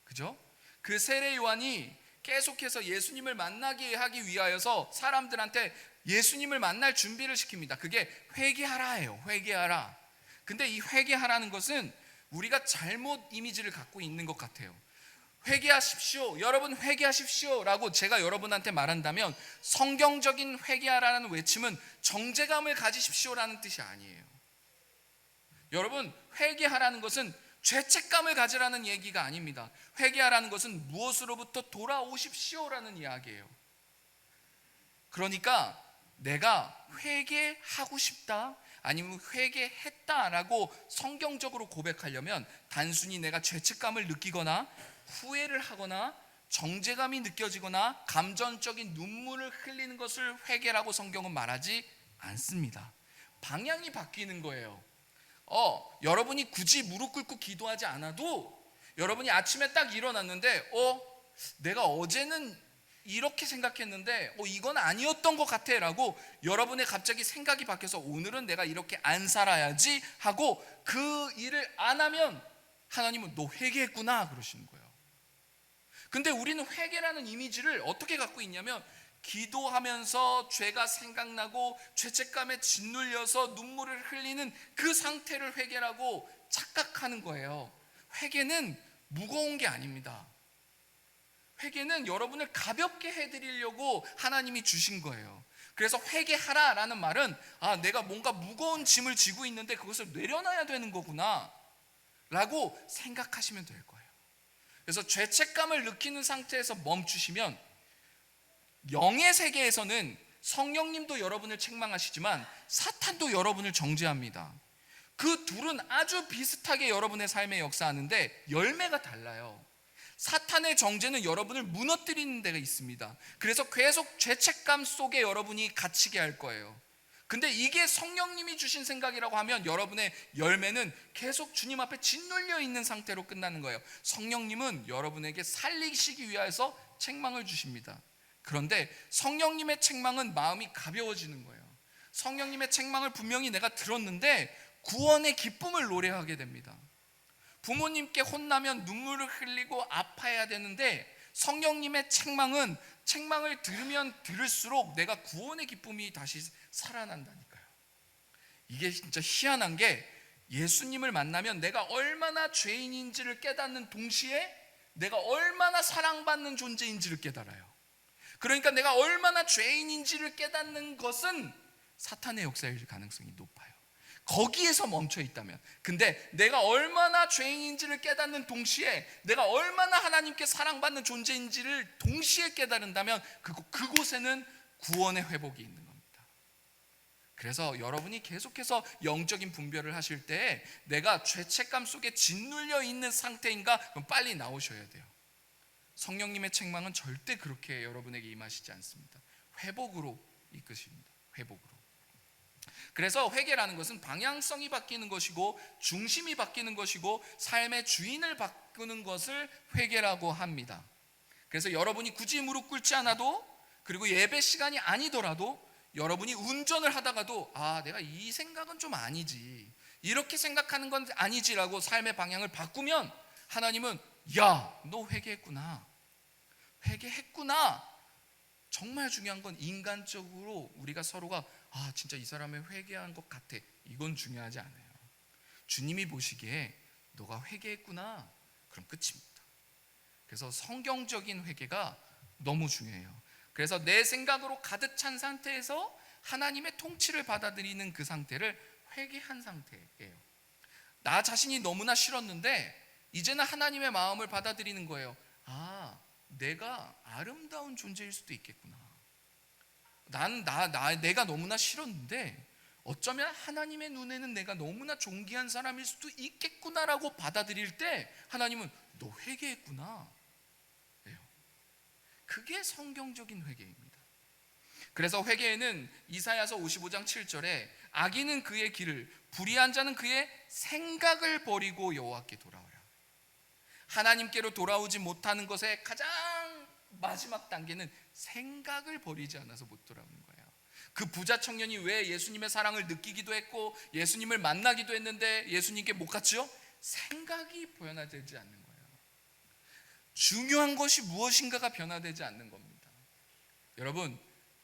그죠? 그 세례 요한이 계속해서 예수님을 만나게 하기 위하여서 사람들한테 예수님을 만날 준비를 시킵니다. 그게 회개하라예요. 회개하라. 근데 이 회개하라는 것은 우리가 잘못 이미지를 갖고 있는 것 같아요. 회개하십시오, 여러분 회개하십시오 라고 제가 여러분한테 말한다면, 성경적인 회개하라는 외침은 정죄감을 가지십시오라는 뜻이 아니에요. 여러분, 회개하라는 것은 죄책감을 가지라는 얘기가 아닙니다. 회개하라는 것은 무엇으로부터 돌아오십시오라는 이야기예요. 그러니까 내가 회개하고 싶다, 아니면 회개했다라고 성경적으로 고백하려면 단순히 내가 죄책감을 느끼거나 후회를 하거나 정죄감이 느껴지거나 감정적인 눈물을 흘리는 것을 회개라고 성경은 말하지 않습니다. 방향이 바뀌는 거예요. 여러분이 굳이 무릎 꿇고 기도하지 않아도, 여러분이 아침에 딱 일어났는데 내가 어제는 이렇게 생각했는데 이건 아니었던 것 같아 라고 여러분의 갑자기 생각이 바뀌어서 오늘은 내가 이렇게 안 살아야지 하고 그 일을 안 하면 하나님은 너 회개했구나 그러시는 거예요. 근데 우리는 회개라는 이미지를 어떻게 갖고 있냐면, 기도하면서 죄가 생각나고 죄책감에 짓눌려서 눈물을 흘리는 그 상태를 회개라고 착각하는 거예요. 회개는 무거운 게 아닙니다. 회개는 여러분을 가볍게 해드리려고 하나님이 주신 거예요. 그래서 회개하라라는 말은 내가 뭔가 무거운 짐을 지고 있는데 그것을 내려놔야 되는 거구나 라고 생각하시면 될 거예요. 그래서 죄책감을 느끼는 상태에서 멈추시면, 영의 세계에서는 성령님도 여러분을 책망하시지만 사탄도 여러분을 정죄합니다. 그 둘은 아주 비슷하게 여러분의 삶에 역사하는데 열매가 달라요. 사탄의 정죄는 여러분을 무너뜨리는 데가 있습니다. 그래서 계속 죄책감 속에 여러분이 갇히게 할 거예요. 근데 이게 성령님이 주신 생각이라고 하면 여러분의 열매는 계속 주님 앞에 짓눌려 있는 상태로 끝나는 거예요. 성령님은 여러분에게 살리시기 위해서 책망을 주십니다. 그런데 성령님의 책망은 마음이 가벼워지는 거예요. 성령님의 책망을 분명히 내가 들었는데 구원의 기쁨을 노래하게 됩니다. 부모님께 혼나면 눈물을 흘리고 아파해야 되는데 성령님의 책망을 들으면 들을수록 내가 구원의 기쁨이 다시 살아난다니까요. 이게 진짜 희한한 게, 예수님을 만나면 내가 얼마나 죄인인지를 깨닫는 동시에 내가 얼마나 사랑받는 존재인지를 깨달아요. 그러니까 내가 얼마나 죄인인지를 깨닫는 것은 사탄의 역사일 가능성이 높아요. 거기에서 멈춰 있다면. 근데 내가 얼마나 죄인인지를 깨닫는 동시에 내가 얼마나 하나님께 사랑받는 존재인지를 동시에 깨달은다면 그곳에는 구원의 회복이 있는 겁니다. 그래서 여러분이 계속해서 영적인 분별을 하실 때 내가 죄책감 속에 짓눌려 있는 상태인가? 그럼 빨리 나오셔야 돼요. 성령님의 책망은 절대 그렇게 여러분에게 임하시지 않습니다. 회복으로 이끄십니다. 회복으로. 그래서 회개라는 것은 방향성이 바뀌는 것이고 중심이 바뀌는 것이고 삶의 주인을 바꾸는 것을 회개라고 합니다. 그래서 여러분이 굳이 무릎 꿇지 않아도, 그리고 예배 시간이 아니더라도, 여러분이 운전을 하다가도 내가 이 생각은 좀 아니지, 이렇게 생각하는 건 아니지라고 삶의 방향을 바꾸면 하나님은 너 회개했구나, 회개했구나. 정말 중요한 건 인간적으로 우리가 서로가 진짜 이 사람이 회개한 것 같아, 이건 중요하지 않아요. 주님이 보시기에 너가 회개했구나, 그럼 끝입니다. 그래서 성경적인 회개가 너무 중요해요. 그래서 내 생각으로 가득 찬 상태에서 하나님의 통치를 받아들이는 그 상태를 회개한 상태예요. 나 자신이 너무나 싫었는데 이제는 하나님의 마음을 받아들이는 거예요. 내가 아름다운 존재일 수도 있겠구나. 내가 너무나 싫었는데 어쩌면 하나님의 눈에는 내가 너무나 존귀한 사람일 수도 있겠구나라고 받아들일 때 하나님은 너 회개했구나. 그게 성경적인 회개입니다. 그래서 회개에는 이사야서 55장 7절에 악인은 그의 길을, 불의한 자는 그의 생각을 버리고 여호와께 돌아오라. 하나님께로 돌아오지 못하는 것의 가장 마지막 단계는 생각을 버리지 않아서 못 돌아오는 거예요. 그 부자 청년이 왜 예수님의 사랑을 느끼기도 했고 예수님을 만나기도 했는데 예수님께 못 갔지요? 생각이 변화되지 않는 거예요. 중요한 것이 무엇인가가 변화되지 않는 겁니다. 여러분,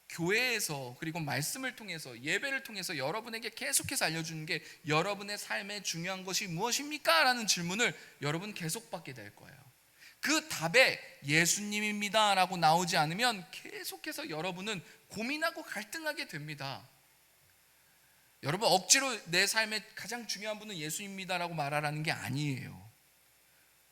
교회에서 그리고 말씀을 통해서 예배를 통해서 여러분에게 계속해서 알려주는 게 여러분의 삶에 중요한 것이 무엇입니까? 라는 질문을 여러분 계속 받게 될 거예요. 그 답에 예수님입니다 라고 나오지 않으면 계속해서 여러분은 고민하고 갈등하게 됩니다. 여러분, 억지로 내 삶에 가장 중요한 분은 예수입니다 라고 말하라는 게 아니에요.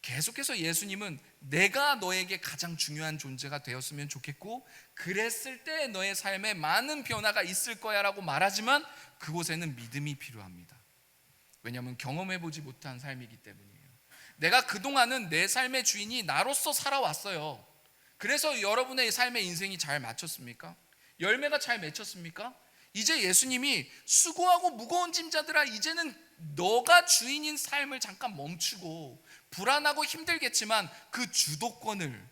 계속해서 예수님은 내가 너에게 가장 중요한 존재가 되었으면 좋겠고 그랬을 때 너의 삶에 많은 변화가 있을 거야 라고 말하지만 그곳에는 믿음이 필요합니다. 왜냐하면 경험해보지 못한 삶이기 때문이에요. 내가 그동안은 내 삶의 주인이 나로서 살아왔어요. 그래서 여러분의 삶의 인생이 잘 맞췄습니까? 열매가 잘 맺혔습니까? 이제 예수님이 수고하고 무거운 짐자들아 이제는 너가 주인인 삶을 잠깐 멈추고 불안하고 힘들겠지만 그 주도권을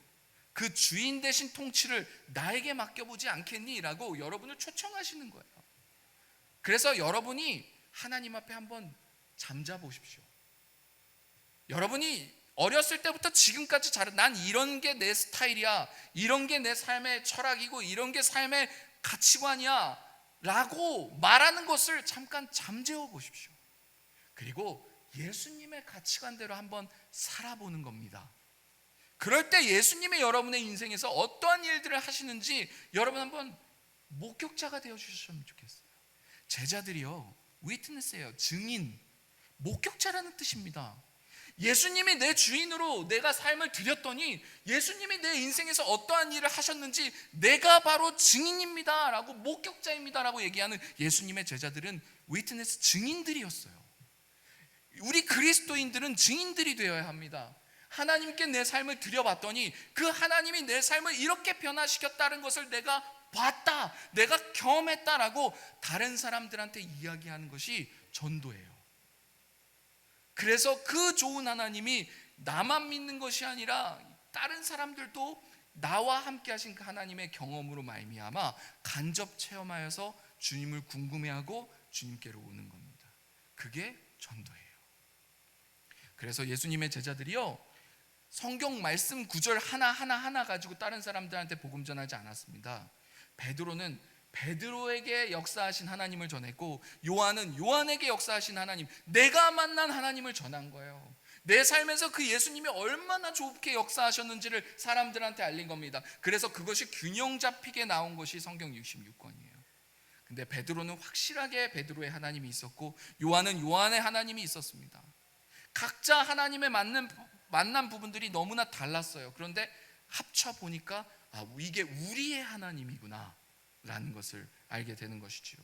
그 주인 대신 통치를 나에게 맡겨보지 않겠니? 라고 여러분을 초청하시는 거예요. 그래서 여러분이 하나님 앞에 한번 잠자보십시오. 여러분이 어렸을 때부터 지금까지 난 이런 게 내 스타일이야, 이런 게 내 삶의 철학이고 이런 게 삶의 가치관이야 라고 말하는 것을 잠깐 잠재워 보십시오. 그리고 예수님의 가치관대로 한번 살아보는 겁니다. 그럴 때 예수님이 여러분의 인생에서 어떠한 일들을 하시는지 여러분 한번 목격자가 되어 주셨으면 좋겠어요. 제자들이요, 위트니스예요. 증인, 목격자라는 뜻입니다. 예수님이 내 주인으로 내가 삶을 드렸더니 예수님이 내 인생에서 어떠한 일을 하셨는지 내가 바로 증인입니다 라고 목격자입니다 라고 얘기하는 예수님의 제자들은 위트니스, 증인들이었어요. 우리 그리스도인들은 증인들이 되어야 합니다. 하나님께 내 삶을 드려봤더니 그 하나님이 내 삶을 이렇게 변화시켰다는 것을 내가 봤다, 내가 경험했다라고 다른 사람들한테 이야기하는 것이 전도예요. 그래서 그 좋은 하나님이 나만 믿는 것이 아니라 다른 사람들도 나와 함께 하신 그 하나님의 경험으로 말미암아 간접 체험하여서 주님을 궁금해하고 주님께로 오는 겁니다. 그게 전도예요. 그래서 예수님의 제자들이요, 성경 말씀 구절 하나 가지고 다른 사람들한테 복음 전하지 않았습니다. 베드로는 베드로에게 역사하신 하나님을 전했고 요한은 요한에게 역사하신 하나님, 내가 만난 하나님을 전한 거예요. 내 삶에서 그 예수님이 얼마나 좋게 역사하셨는지를 사람들한테 알린 겁니다. 그래서 그것이 균형 잡히게 나온 것이 성경 66권이에요. 근데 베드로는 확실하게 베드로의 하나님이 있었고 요한은 요한의 하나님이 있었습니다. 각자 하나님의 만난 부분들이 너무나 달랐어요. 그런데 합쳐보니까 이게 우리의 하나님이구나 라는 것을 알게 되는 것이지요.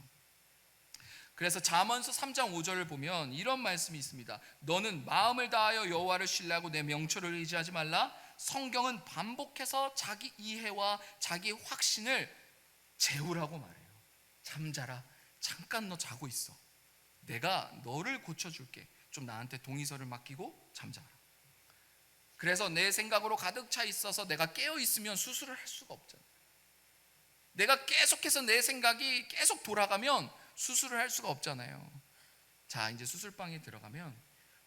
그래서 잠언서 3장 5절을 보면 이런 말씀이 있습니다. 너는 마음을 다하여 여호와를 신뢰하고 내 명철을 의지하지 말라. 성경은 반복해서 자기 이해와 자기 확신을 재우라고 말해요. 잠자라, 잠깐 너 자고 있어, 내가 너를 고쳐줄게, 좀 나한테 동의서를 맡기고 잠자라. 그래서 내 생각으로 가득 차 있어서 내가 깨어 있으면 수술을 할 수가 없잖아요. 내가 계속해서 내 생각이 계속 돌아가면 수술을 할 수가 없잖아요. 자, 이제 수술방에 들어가면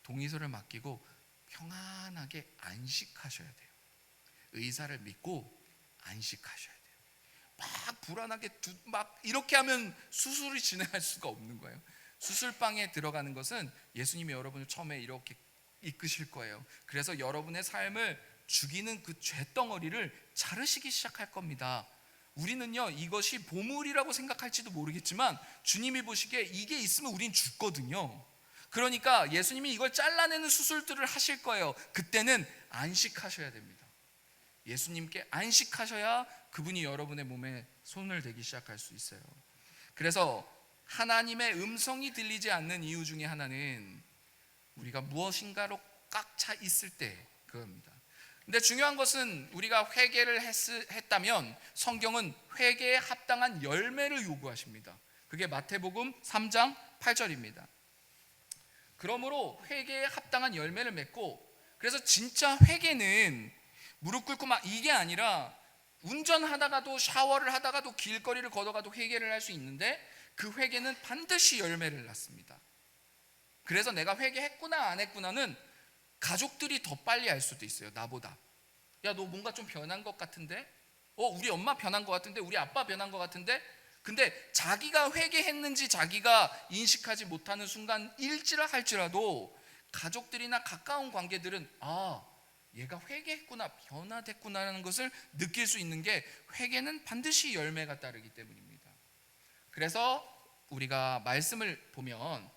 동의서를 맡기고 평안하게 안식하셔야 돼요. 의사를 믿고 안식하셔야 돼요. 막 불안하게 막 이렇게 하면 수술이 진행할 수가 없는 거예요. 수술방에 들어가는 것은 예수님이 여러분을 처음에 이렇게 이끄실 거예요. 그래서 여러분의 삶을 죽이는 그 죄덩어리를 자르시기 시작할 겁니다. 우리는요, 이것이 보물이라고 생각할지도 모르겠지만 주님이 보시기에 이게 있으면 우린 죽거든요. 그러니까 예수님이 이걸 잘라내는 수술들을 하실 거예요. 그때는 안식하셔야 됩니다. 예수님께 안식하셔야 그분이 여러분의 몸에 손을 대기 시작할 수 있어요. 그래서 하나님의 음성이 들리지 않는 이유 중에 하나는 우리가 무엇인가로 꽉 차 있을 때 그겁니다. 근데 중요한 것은 우리가 회개를 했다면 성경은 회개에 합당한 열매를 요구하십니다. 그게 마태복음 3장 8절입니다. 그러므로 회개에 합당한 열매를 맺고, 그래서 진짜 회개는 무릎 꿇고 막 이게 아니라 운전하다가도 샤워를 하다가도 길거리를 걷어가도 회개를 할 수 있는데 그 회개는 반드시 열매를 낳습니다. 그래서 내가 회개했구나 안 했구나는 가족들이 더 빨리 알 수도 있어요. 나보다. 야, 너 뭔가 좀 변한 것 같은데? 우리 엄마 변한 것 같은데? 우리 아빠 변한 것 같은데? 근데 자기가 회개했는지 자기가 인식하지 못하는 순간 일지라 할지라도 가족들이나 가까운 관계들은 얘가 회개했구나, 변화됐구나라는 것을 느낄 수 있는 게 회개는 반드시 열매가 따르기 때문입니다. 그래서 우리가 말씀을 보면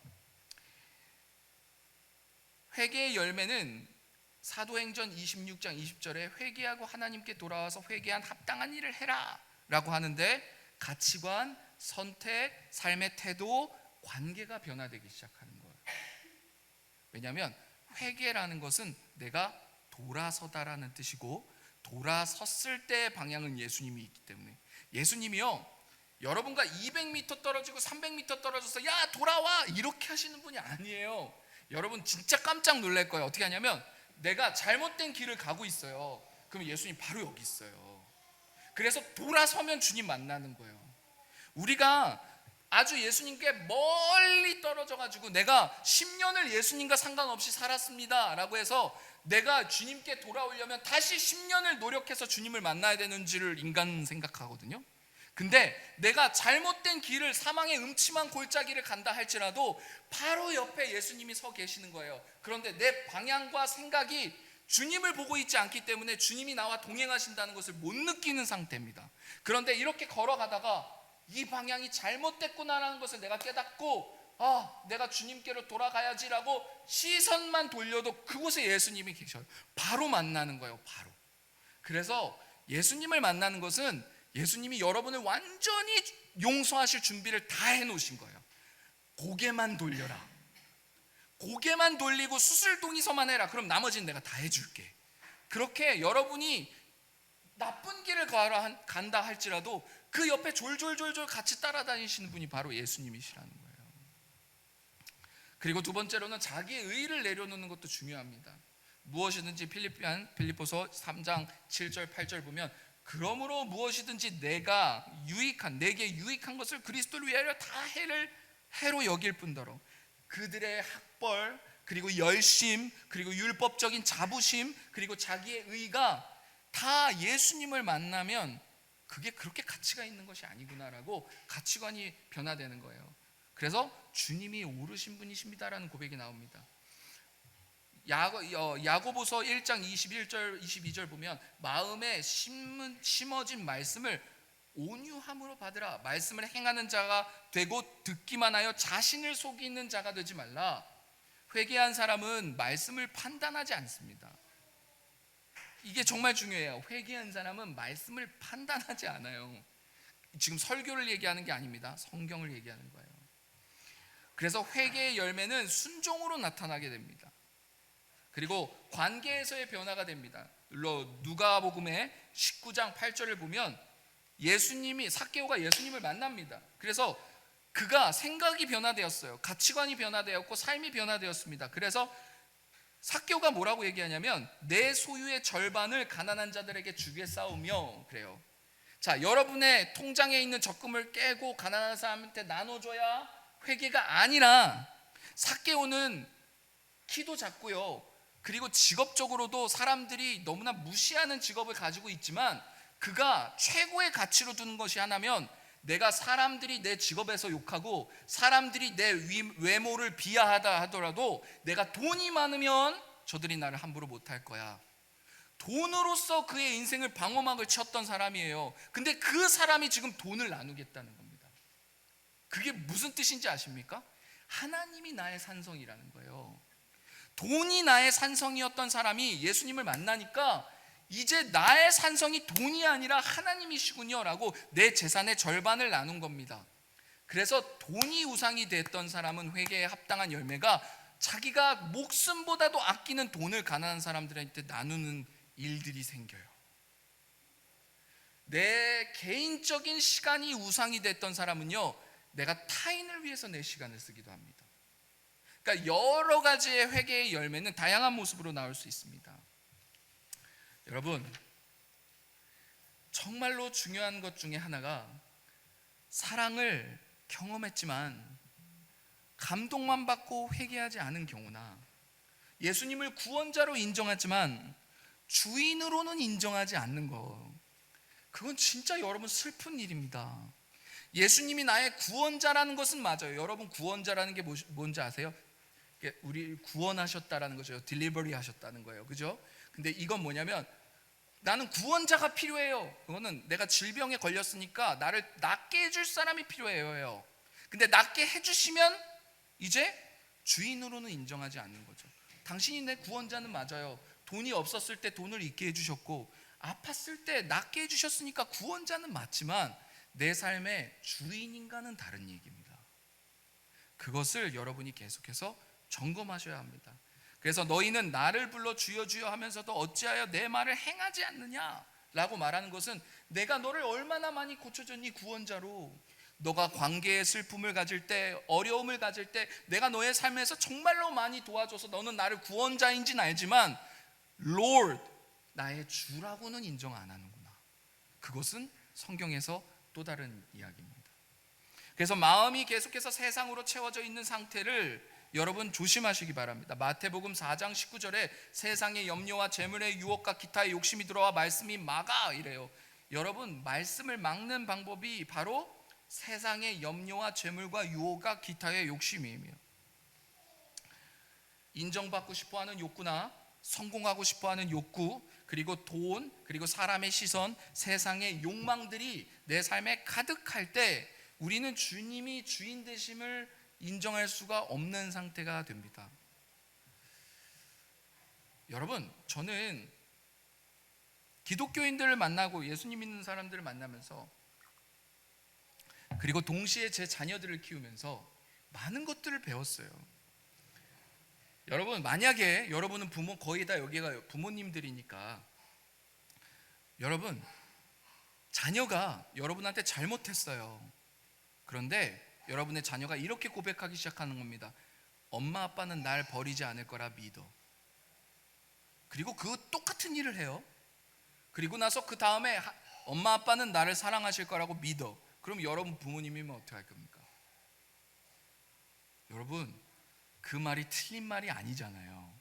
회개의 열매는 사도행전 26장 20절에 회개하고 하나님께 돌아와서 회개한 합당한 일을 해라 라고 하는데 가치관, 선택, 삶의 태도, 관계가 변화되기 시작하는 거예요. 왜냐하면 회개라는 것은 내가 돌아서다라는 뜻이고 돌아섰을 때의 방향은 예수님이 있기 때문에 예수님이요 여러분과 200m 떨어지고 300m 떨어져서 야 돌아와 이렇게 하시는 분이 아니에요. 여러분 진짜 깜짝 놀랄 거예요. 어떻게 하냐면 내가 잘못된 길을 가고 있어요. 그럼 예수님 바로 여기 있어요. 그래서 돌아서면 주님 만나는 거예요. 우리가 아주 예수님께 멀리 떨어져 가지고 내가 10년을 예수님과 상관없이 살았습니다 라고 해서 내가 주님께 돌아오려면 다시 10년을 노력해서 주님을 만나야 되는지를 인간은 생각하거든요. 근데 내가 잘못된 길을 사망의 음침한 골짜기를 간다 할지라도 바로 옆에 예수님이 서 계시는 거예요. 그런데 내 방향과 생각이 주님을 보고 있지 않기 때문에 주님이 나와 동행하신다는 것을 못 느끼는 상태입니다. 그런데 이렇게 걸어가다가 이 방향이 잘못됐구나라는 것을 내가 깨닫고 내가 주님께로 돌아가야지라고 시선만 돌려도 그곳에 예수님이 계셔요. 바로 만나는 거예요. 바로. 그래서 예수님을 만나는 것은 예수님이 여러분을 완전히 용서하실 준비를 다 해놓으신 거예요. 고개만 돌려라. 고개만 돌리고 수술동의서만 해라. 그럼 나머지는 내가 다 해줄게. 그렇게 여러분이 나쁜 길을 간다 할지라도 그 옆에 졸졸졸졸 같이 따라다니시는 분이 바로 예수님이시라는 거예요. 그리고 두 번째로는 자기의 의의를 내려놓는 것도 중요합니다. 무엇이든지 빌립보서 3장 7절 8절 보면 그러므로 무엇이든지 내게 유익한 것을 그리스도를 위하여 다 해로 여길 뿐더러 그들의 학벌 그리고 열심 그리고 율법적인 자부심 그리고 자기의 의가 다 예수님을 만나면 그게 그렇게 가치가 있는 것이 아니구나라고 가치관이 변화되는 거예요. 그래서 주님이 오르신 분이십니다라는 고백이 나옵니다. 야고보서 1장 21절 22절 보면 마음에 심어진 말씀을 온유함으로 받으라. 말씀을 행하는 자가 되고 듣기만 하여 자신을 속이는 자가 되지 말라. 회개한 사람은 말씀을 판단하지 않습니다. 이게 정말 중요해요. 회개한 사람은 말씀을 판단하지 않아요. 지금 설교를 얘기하는 게 아닙니다. 성경을 얘기하는 거예요. 그래서 회개의 열매는 순종으로 나타나게 됩니다. 그리고 관계에서의 변화가 됩니다. 누가복음의 19장 8절을 보면 삭개오가 예수님을 만납니다. 그래서 그가 생각이 변화되었어요. 가치관이 변화되었고 삶이 변화되었습니다. 그래서 삭개오가 뭐라고 얘기하냐면 내 소유의 절반을 가난한 자들에게 주겠사오며 그래요. 자, 여러분의 통장에 있는 적금을 깨고 가난한 사람한테 나눠줘야 회개가 아니라 삭개오는 키도 작고요. 그리고 직업적으로도 사람들이 너무나 무시하는 직업을 가지고 있지만 그가 최고의 가치로 두는 것이 하나면 내가 사람들이 내 직업에서 욕하고 사람들이 내 외모를 비하하다 하더라도 내가 돈이 많으면 저들이 나를 함부로 못할 거야. 돈으로서 그의 인생을 방어막을 쳤던 사람이에요. 근데 그 사람이 지금 돈을 나누겠다는 겁니다. 그게 무슨 뜻인지 아십니까? 하나님이 나의 산성이라는 거예요. 돈이 나의 산성이었던 사람이 예수님을 만나니까 이제 나의 산성이 돈이 아니라 하나님이시군요 라고 내 재산의 절반을 나눈 겁니다. 그래서 돈이 우상이 됐던 사람은 회개에 합당한 열매가 자기가 목숨보다도 아끼는 돈을 가난한 사람들한테 나누는 일들이 생겨요. 내 개인적인 시간이 우상이 됐던 사람은요 내가 타인을 위해서 내 시간을 쓰기도 합니다. 그러니까 여러 가지의 회개의 열매는 다양한 모습으로 나올 수 있습니다. 여러분, 정말로 중요한 것 중에 하나가 사랑을 경험했지만 감동만 받고 회개하지 않은 경우나 예수님을 구원자로 인정하지만 주인으로는 인정하지 않는 것, 그건 진짜 여러분 슬픈 일입니다. 예수님이 나의 구원자라는 것은 맞아요. 여러분 구원자라는 게 뭔지 아세요? 우리 구원하셨다라는 거죠. 딜리버리 하셨다는 거예요. 그죠? 근데 이건 뭐냐면 나는 구원자가 필요해요. 그거는 내가 질병에 걸렸으니까 나를 낫게 해줄 사람이 필요해요. 근데 낫게 해주시면 이제 주인으로는 인정하지 않는 거죠. 당신이 내 구원자는 맞아요. 돈이 없었을 때 돈을 있게 해주셨고 아팠을 때 낫게 해주셨으니까 구원자는 맞지만 내 삶의 주인인가는 다른 얘기입니다. 그것을 여러분이 계속해서 점검하셔야 합니다. 그래서 너희는 나를 불러 주여 주여 하면서도 어찌하여 내 말을 행하지 않느냐 라고 말하는 것은 내가 너를 얼마나 많이 고쳐줬니 구원자로. 너가 관계의 슬픔을 가질 때, 어려움을 가질 때 내가 너의 삶에서 정말로 많이 도와줘서 너는 나를 구원자인지는 알지만 Lord, 나의 주라고는 인정 안 하는구나. 그것은 성경에서 또 다른 이야기입니다. 그래서 마음이 계속해서 세상으로 채워져 있는 상태를 여러분 조심하시기 바랍니다. 마태복음 4장 19절에 세상의 염려와 재물의 유혹과 기타의 욕심이 들어와 말씀이 막아 이래요. 여러분 말씀을 막는 방법이 바로 세상의 염려와 재물과 유혹과 기타의 욕심이에요. 인정받고 싶어하는 욕구나 성공하고 싶어하는 욕구, 그리고 돈, 그리고 사람의 시선, 세상의 욕망들이 내 삶에 가득할 때 우리는 주님이 주인 되심을 인정할 수가 없는 상태가 됩니다. 여러분, 저는 기독교인들을 만나고 예수님 믿는 사람들을 만나면서 그리고 동시에 제 자녀들을 키우면서 많은 것들을 배웠어요. 여러분, 만약에 여러분은 부모, 거의 다 여기가 부모님들이니까 여러분, 자녀가 여러분한테 잘못했어요. 그런데 여러분의 자녀가 이렇게 고백하기 시작하는 겁니다. 엄마 아빠는 날 버리지 않을 거라 믿어. 그리고 그 똑같은 일을 해요. 그리고 나서 그 다음에 엄마 아빠는 나를 사랑하실 거라고 믿어. 그럼 여러분 부모님이면 어떻게 할 겁니까? 여러분, 그 말이 틀린 말이 아니잖아요.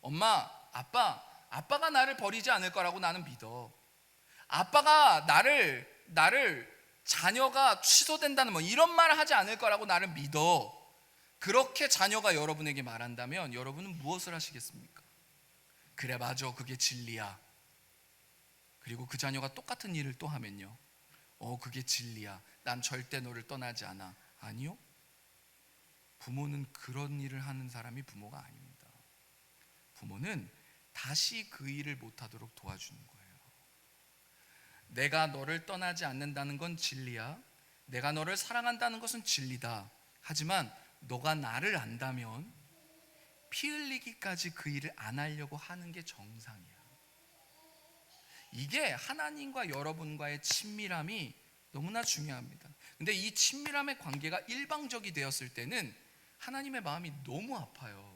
엄마, 아빠가 나를 버리지 않을 거라고 나는 믿어. 아빠가 나를 자녀가 취소된다는 뭐 이런 말을 하지 않을 거라고 나를 믿어. 그렇게 자녀가 여러분에게 말한다면 여러분은 무엇을 하시겠습니까? 그래, 맞아, 그게 진리야. 그리고 그 자녀가 똑같은 일을 또 하면요, 그게 진리야, 난 절대 너를 떠나지 않아. 아니요, 부모는 그런 일을 하는 사람이 부모가 아닙니다. 부모는 다시 그 일을 못하도록 도와주는 거예요. 내가 너를 떠나지 않는다는 건 진리야. 내가 너를 사랑한다는 것은 진리다. 하지만 너가 나를 안다면 피 흘리기까지 그 일을 안 하려고 하는 게 정상이야. 이게 하나님과 여러분과의 친밀함이 너무나 중요합니다. 근데 이 친밀함의 관계가 일방적이 되었을 때는 하나님의 마음이 너무 아파요.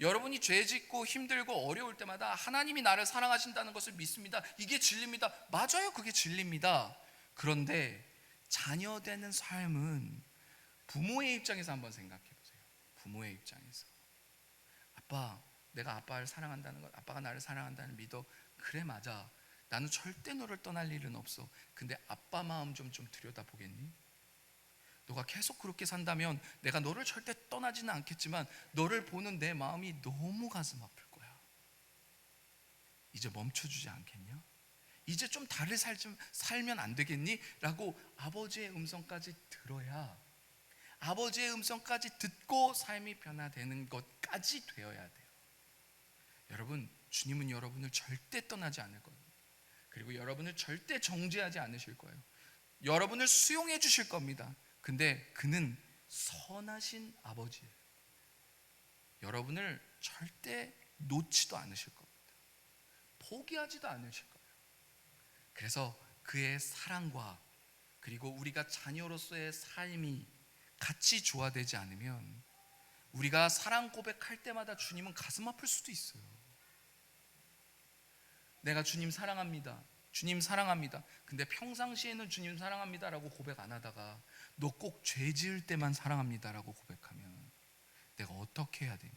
여러분이 죄 짓고 힘들고 어려울 때마다 하나님이 나를 사랑하신다는 것을 믿습니다. 이게 진리입니다. 맞아요, 그게 진리입니다. 그런데 자녀 되는 삶은 부모의 입장에서 한번 생각해 보세요. 부모의 입장에서 내가 아빠를 사랑한다는 것, 아빠가 나를 사랑한다는 믿어. 그래, 맞아, 나는 절대 너를 떠날 일은 없어. 근데 아빠 마음 좀 들여다보겠니? 너가 계속 그렇게 산다면 내가 너를 절대 떠나지는 않겠지만 너를 보는 내 마음이 너무 가슴 아플 거야. 이제 멈춰주지 않겠냐? 이제 좀 다르게 살면 안 되겠니? 라고 아버지의 음성까지 들어야, 아버지의 음성까지 듣고 삶이 변화되는 것까지 되어야 돼요. 여러분, 주님은 여러분을 절대 떠나지 않을 겁니다. 그리고 여러분을 절대 정죄하지 않으실 거예요. 여러분을 수용해 주실 겁니다. 근데 그는 선하신 아버지예요. 여러분을 절대 놓지도 않으실 겁니다. 포기하지도 않으실 거예요. 그래서 그의 사랑과 그리고 우리가 자녀로서의 삶이 같이 조화되지 않으면 우리가 사랑 고백할 때마다 주님은 가슴 아플 수도 있어요. 내가 주님 사랑합니다. 주님 사랑합니다. 근데 평상시에는 주님 사랑합니다라고 고백 안 하다가 너 꼭 죄 지을 때만 사랑합니다라고 고백하면 내가 어떻게 해야 되니?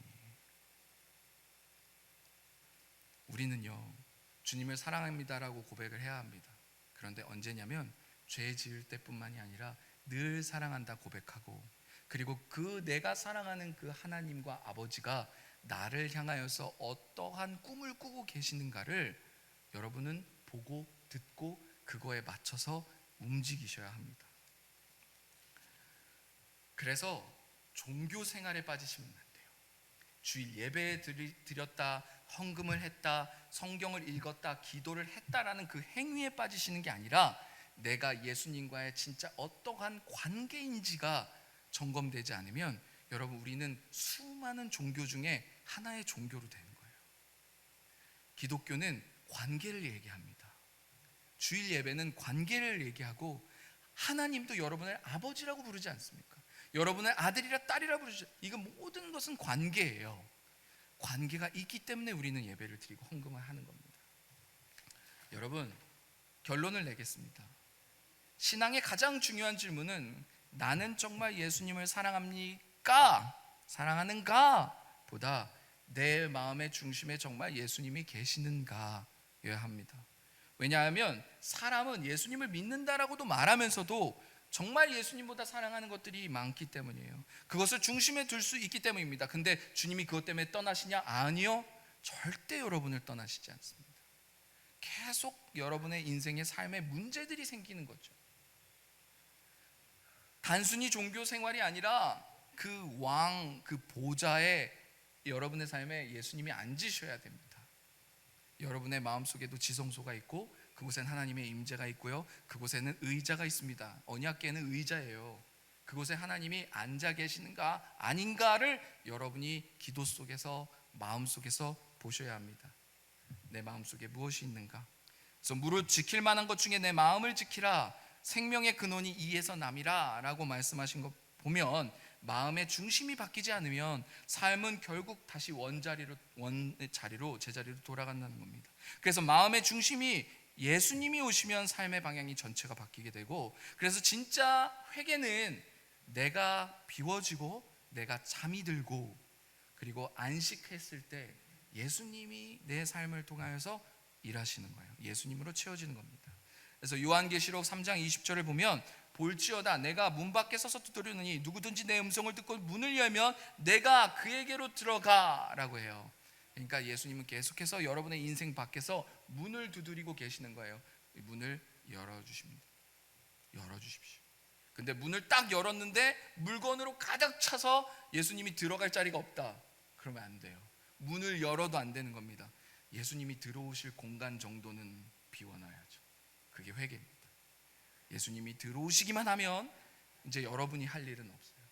우리는요, 주님을 사랑합니다라고 고백을 해야 합니다. 그런데 언제냐면 죄 지을 때뿐만이 아니라 늘 사랑한다 고백하고, 그리고 그 내가 사랑하는 그 하나님과 아버지가 나를 향하여서 어떠한 꿈을 꾸고 계시는가를 여러분은 보고 듣고 그거에 맞춰서 움직이셔야 합니다. 그래서 종교 생활에 빠지시면 안 돼요. 주일 예배 드렸다, 헌금을 했다, 성경을 읽었다, 기도를 했다라는 그 행위에 빠지시는 게 아니라 내가 예수님과의 진짜 어떠한 관계인지가 점검되지 않으면 여러분, 우리는 수많은 종교 중에 하나의 종교로 되는 거예요. 기독교는 관계를 얘기합니다. 주일 예배는 관계를 얘기하고, 하나님도 여러분을 아버지라고 부르지 않습니까? 여러분을 아들이라 딸이라 부르죠. 이거 모든 것은 관계예요. 관계가 있기 때문에 우리는 예배를 드리고 헌금을 하는 겁니다. 여러분, 결론을 내겠습니다. 신앙의 가장 중요한 질문은 나는 정말 예수님을 사랑합니까? 사랑하는가? 보다 내 마음의 중심에 정말 예수님이 계시는가여야 합니다. 왜냐하면 사람은 예수님을 믿는다라고도 말하면서도 정말 예수님보다 사랑하는 것들이 많기 때문이에요. 그것을 중심에 둘 수 있기 때문입니다. 근데 주님이 그것 때문에 떠나시냐? 아니요, 절대 여러분을 떠나시지 않습니다. 계속 여러분의 인생의 삶에 문제들이 생기는 거죠. 단순히 종교 생활이 아니라 그 왕, 그 보좌에 여러분의 삶에 예수님이 앉으셔야 됩니다. 여러분의 마음속에도 지성소가 있고 그곳엔 하나님의 임재가 있고요, 그곳에는 의자가 있습니다. 언약궤는 의자예요. 그곳에 하나님이 앉아 계시는가 아닌가를 여러분이 기도 속에서, 마음속에서 보셔야 합니다. 내 마음속에 무엇이 있는가? 그래서 무릇 지킬 만한 것 중에 내 마음을 지키라, 생명의 근원이 이에서 남이라 라고 말씀하신 거 보면, 마음의 중심이 바뀌지 않으면 삶은 결국 다시 원자리로, 제자리로 돌아간다는 겁니다. 그래서 마음의 중심이 예수님이 오시면 삶의 방향이 전체가 바뀌게 되고, 그래서 진짜 회개는 내가 비워지고 내가 잠이 들고 그리고 안식했을 때 예수님이 내 삶을 통하여서 일하시는 거예요. 예수님으로 채워지는 겁니다. 그래서 요한계시록 3장 20절을 보면 볼지어다 내가 문 밖에 서서 두드리느니 누구든지 내 음성을 듣고 문을 열면 내가 그에게로 들어가라고 해요. 그러니까 예수님은 계속해서 여러분의 인생 밖에서 문을 두드리고 계시는 거예요. 이 문을 열어주십니다. 열어주십시오. 근데 문을 딱 열었는데 물건으로 가득 차서 예수님이 들어갈 자리가 없다, 그러면 안 돼요. 문을 열어도 안 되는 겁니다. 예수님이 들어오실 공간 정도는 비워놔야죠. 그게 회개입니다. 예수님이 들어오시기만 하면 이제 여러분이 할 일은 없어요.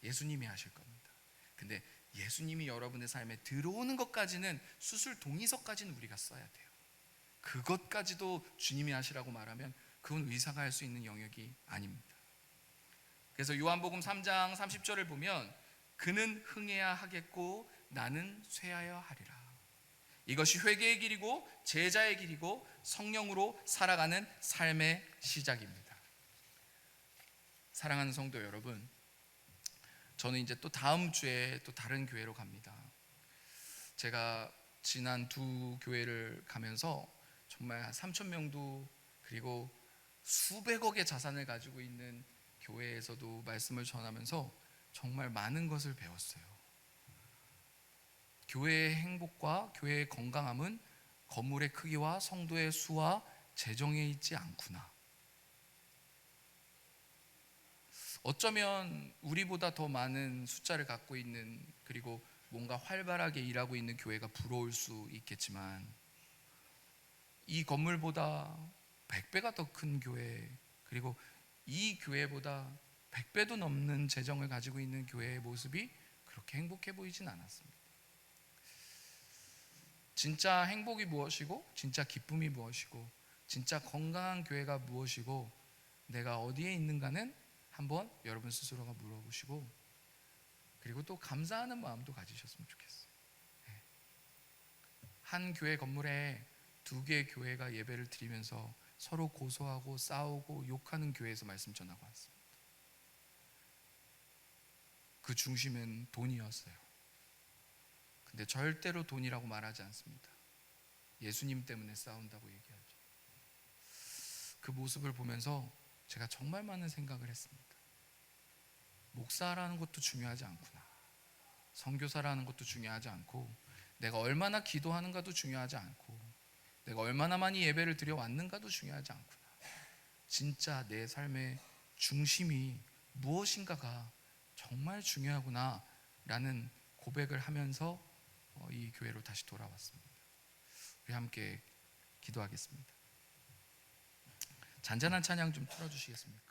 예수님이 하실 겁니다. 근데 예수님이 여러분의 삶에 들어오는 것까지는, 수술 동의서까지는 우리가 써야 돼요. 그것까지도 주님이 하시라고 말하면 그건 의사가 할 수 있는 영역이 아닙니다. 그래서 요한복음 3장 30절을 보면 그는 흥해야 하겠고 나는 쇠하여 하리라. 이것이 회개의 길이고 제자의 길이고 성령으로 살아가는 삶의 시작입니다. 사랑하는 성도 여러분, 저는 이제 또 다음 주에 또 다른 교회로 갑니다. 제가 지난 두 교회를 가면서 정말 한 3,000명도 그리고 수백억의 자산을 가지고 있는 교회에서도 말씀을 전하면서 정말 많은 것을 배웠어요. 교회의 행복과 교회의 건강함은 건물의 크기와 성도의 수와 재정에 있지 않구나. 어쩌면 우리보다 더 많은 숫자를 갖고 있는, 그리고 뭔가 활발하게 일하고 있는 교회가 부러울 수 있겠지만, 이 건물보다 100배가 더 큰 교회, 그리고 이 교회보다 100배도 넘는 재정을 가지고 있는 교회의 모습이 그렇게 행복해 보이진 않았습니다. 진짜 행복이 무엇이고, 진짜 기쁨이 무엇이고, 진짜 건강한 교회가 무엇이고, 내가 어디에 있는가는 한번 여러분 스스로가 물어보시고, 그리고 또 감사하는 마음도 가지셨으면 좋겠어요. 한 교회 건물에 두 개의 교회가 예배를 드리면서 서로 고소하고 싸우고 욕하는 교회에서 말씀 전하고 왔습니다. 그 중심엔 돈이었어요. 근데 절대로 돈이라고 말하지 않습니다. 예수님 때문에 싸운다고 얘기하죠. 그 모습을 보면서 제가 정말 많은 생각을 했습니다. 목사라는 것도 중요하지 않구나. 선교사라는 것도 중요하지 않고, 내가 얼마나 기도하는가도 중요하지 않고, 내가 얼마나 많이 예배를 드려왔는가도 중요하지 않구나. 진짜 내 삶의 중심이 무엇인가가 정말 중요하구나 라는 고백을 하면서 이 교회로 다시 돌아왔습니다. 우리 함께 기도하겠습니다. 잔잔한 찬양 좀 틀어주시겠습니까?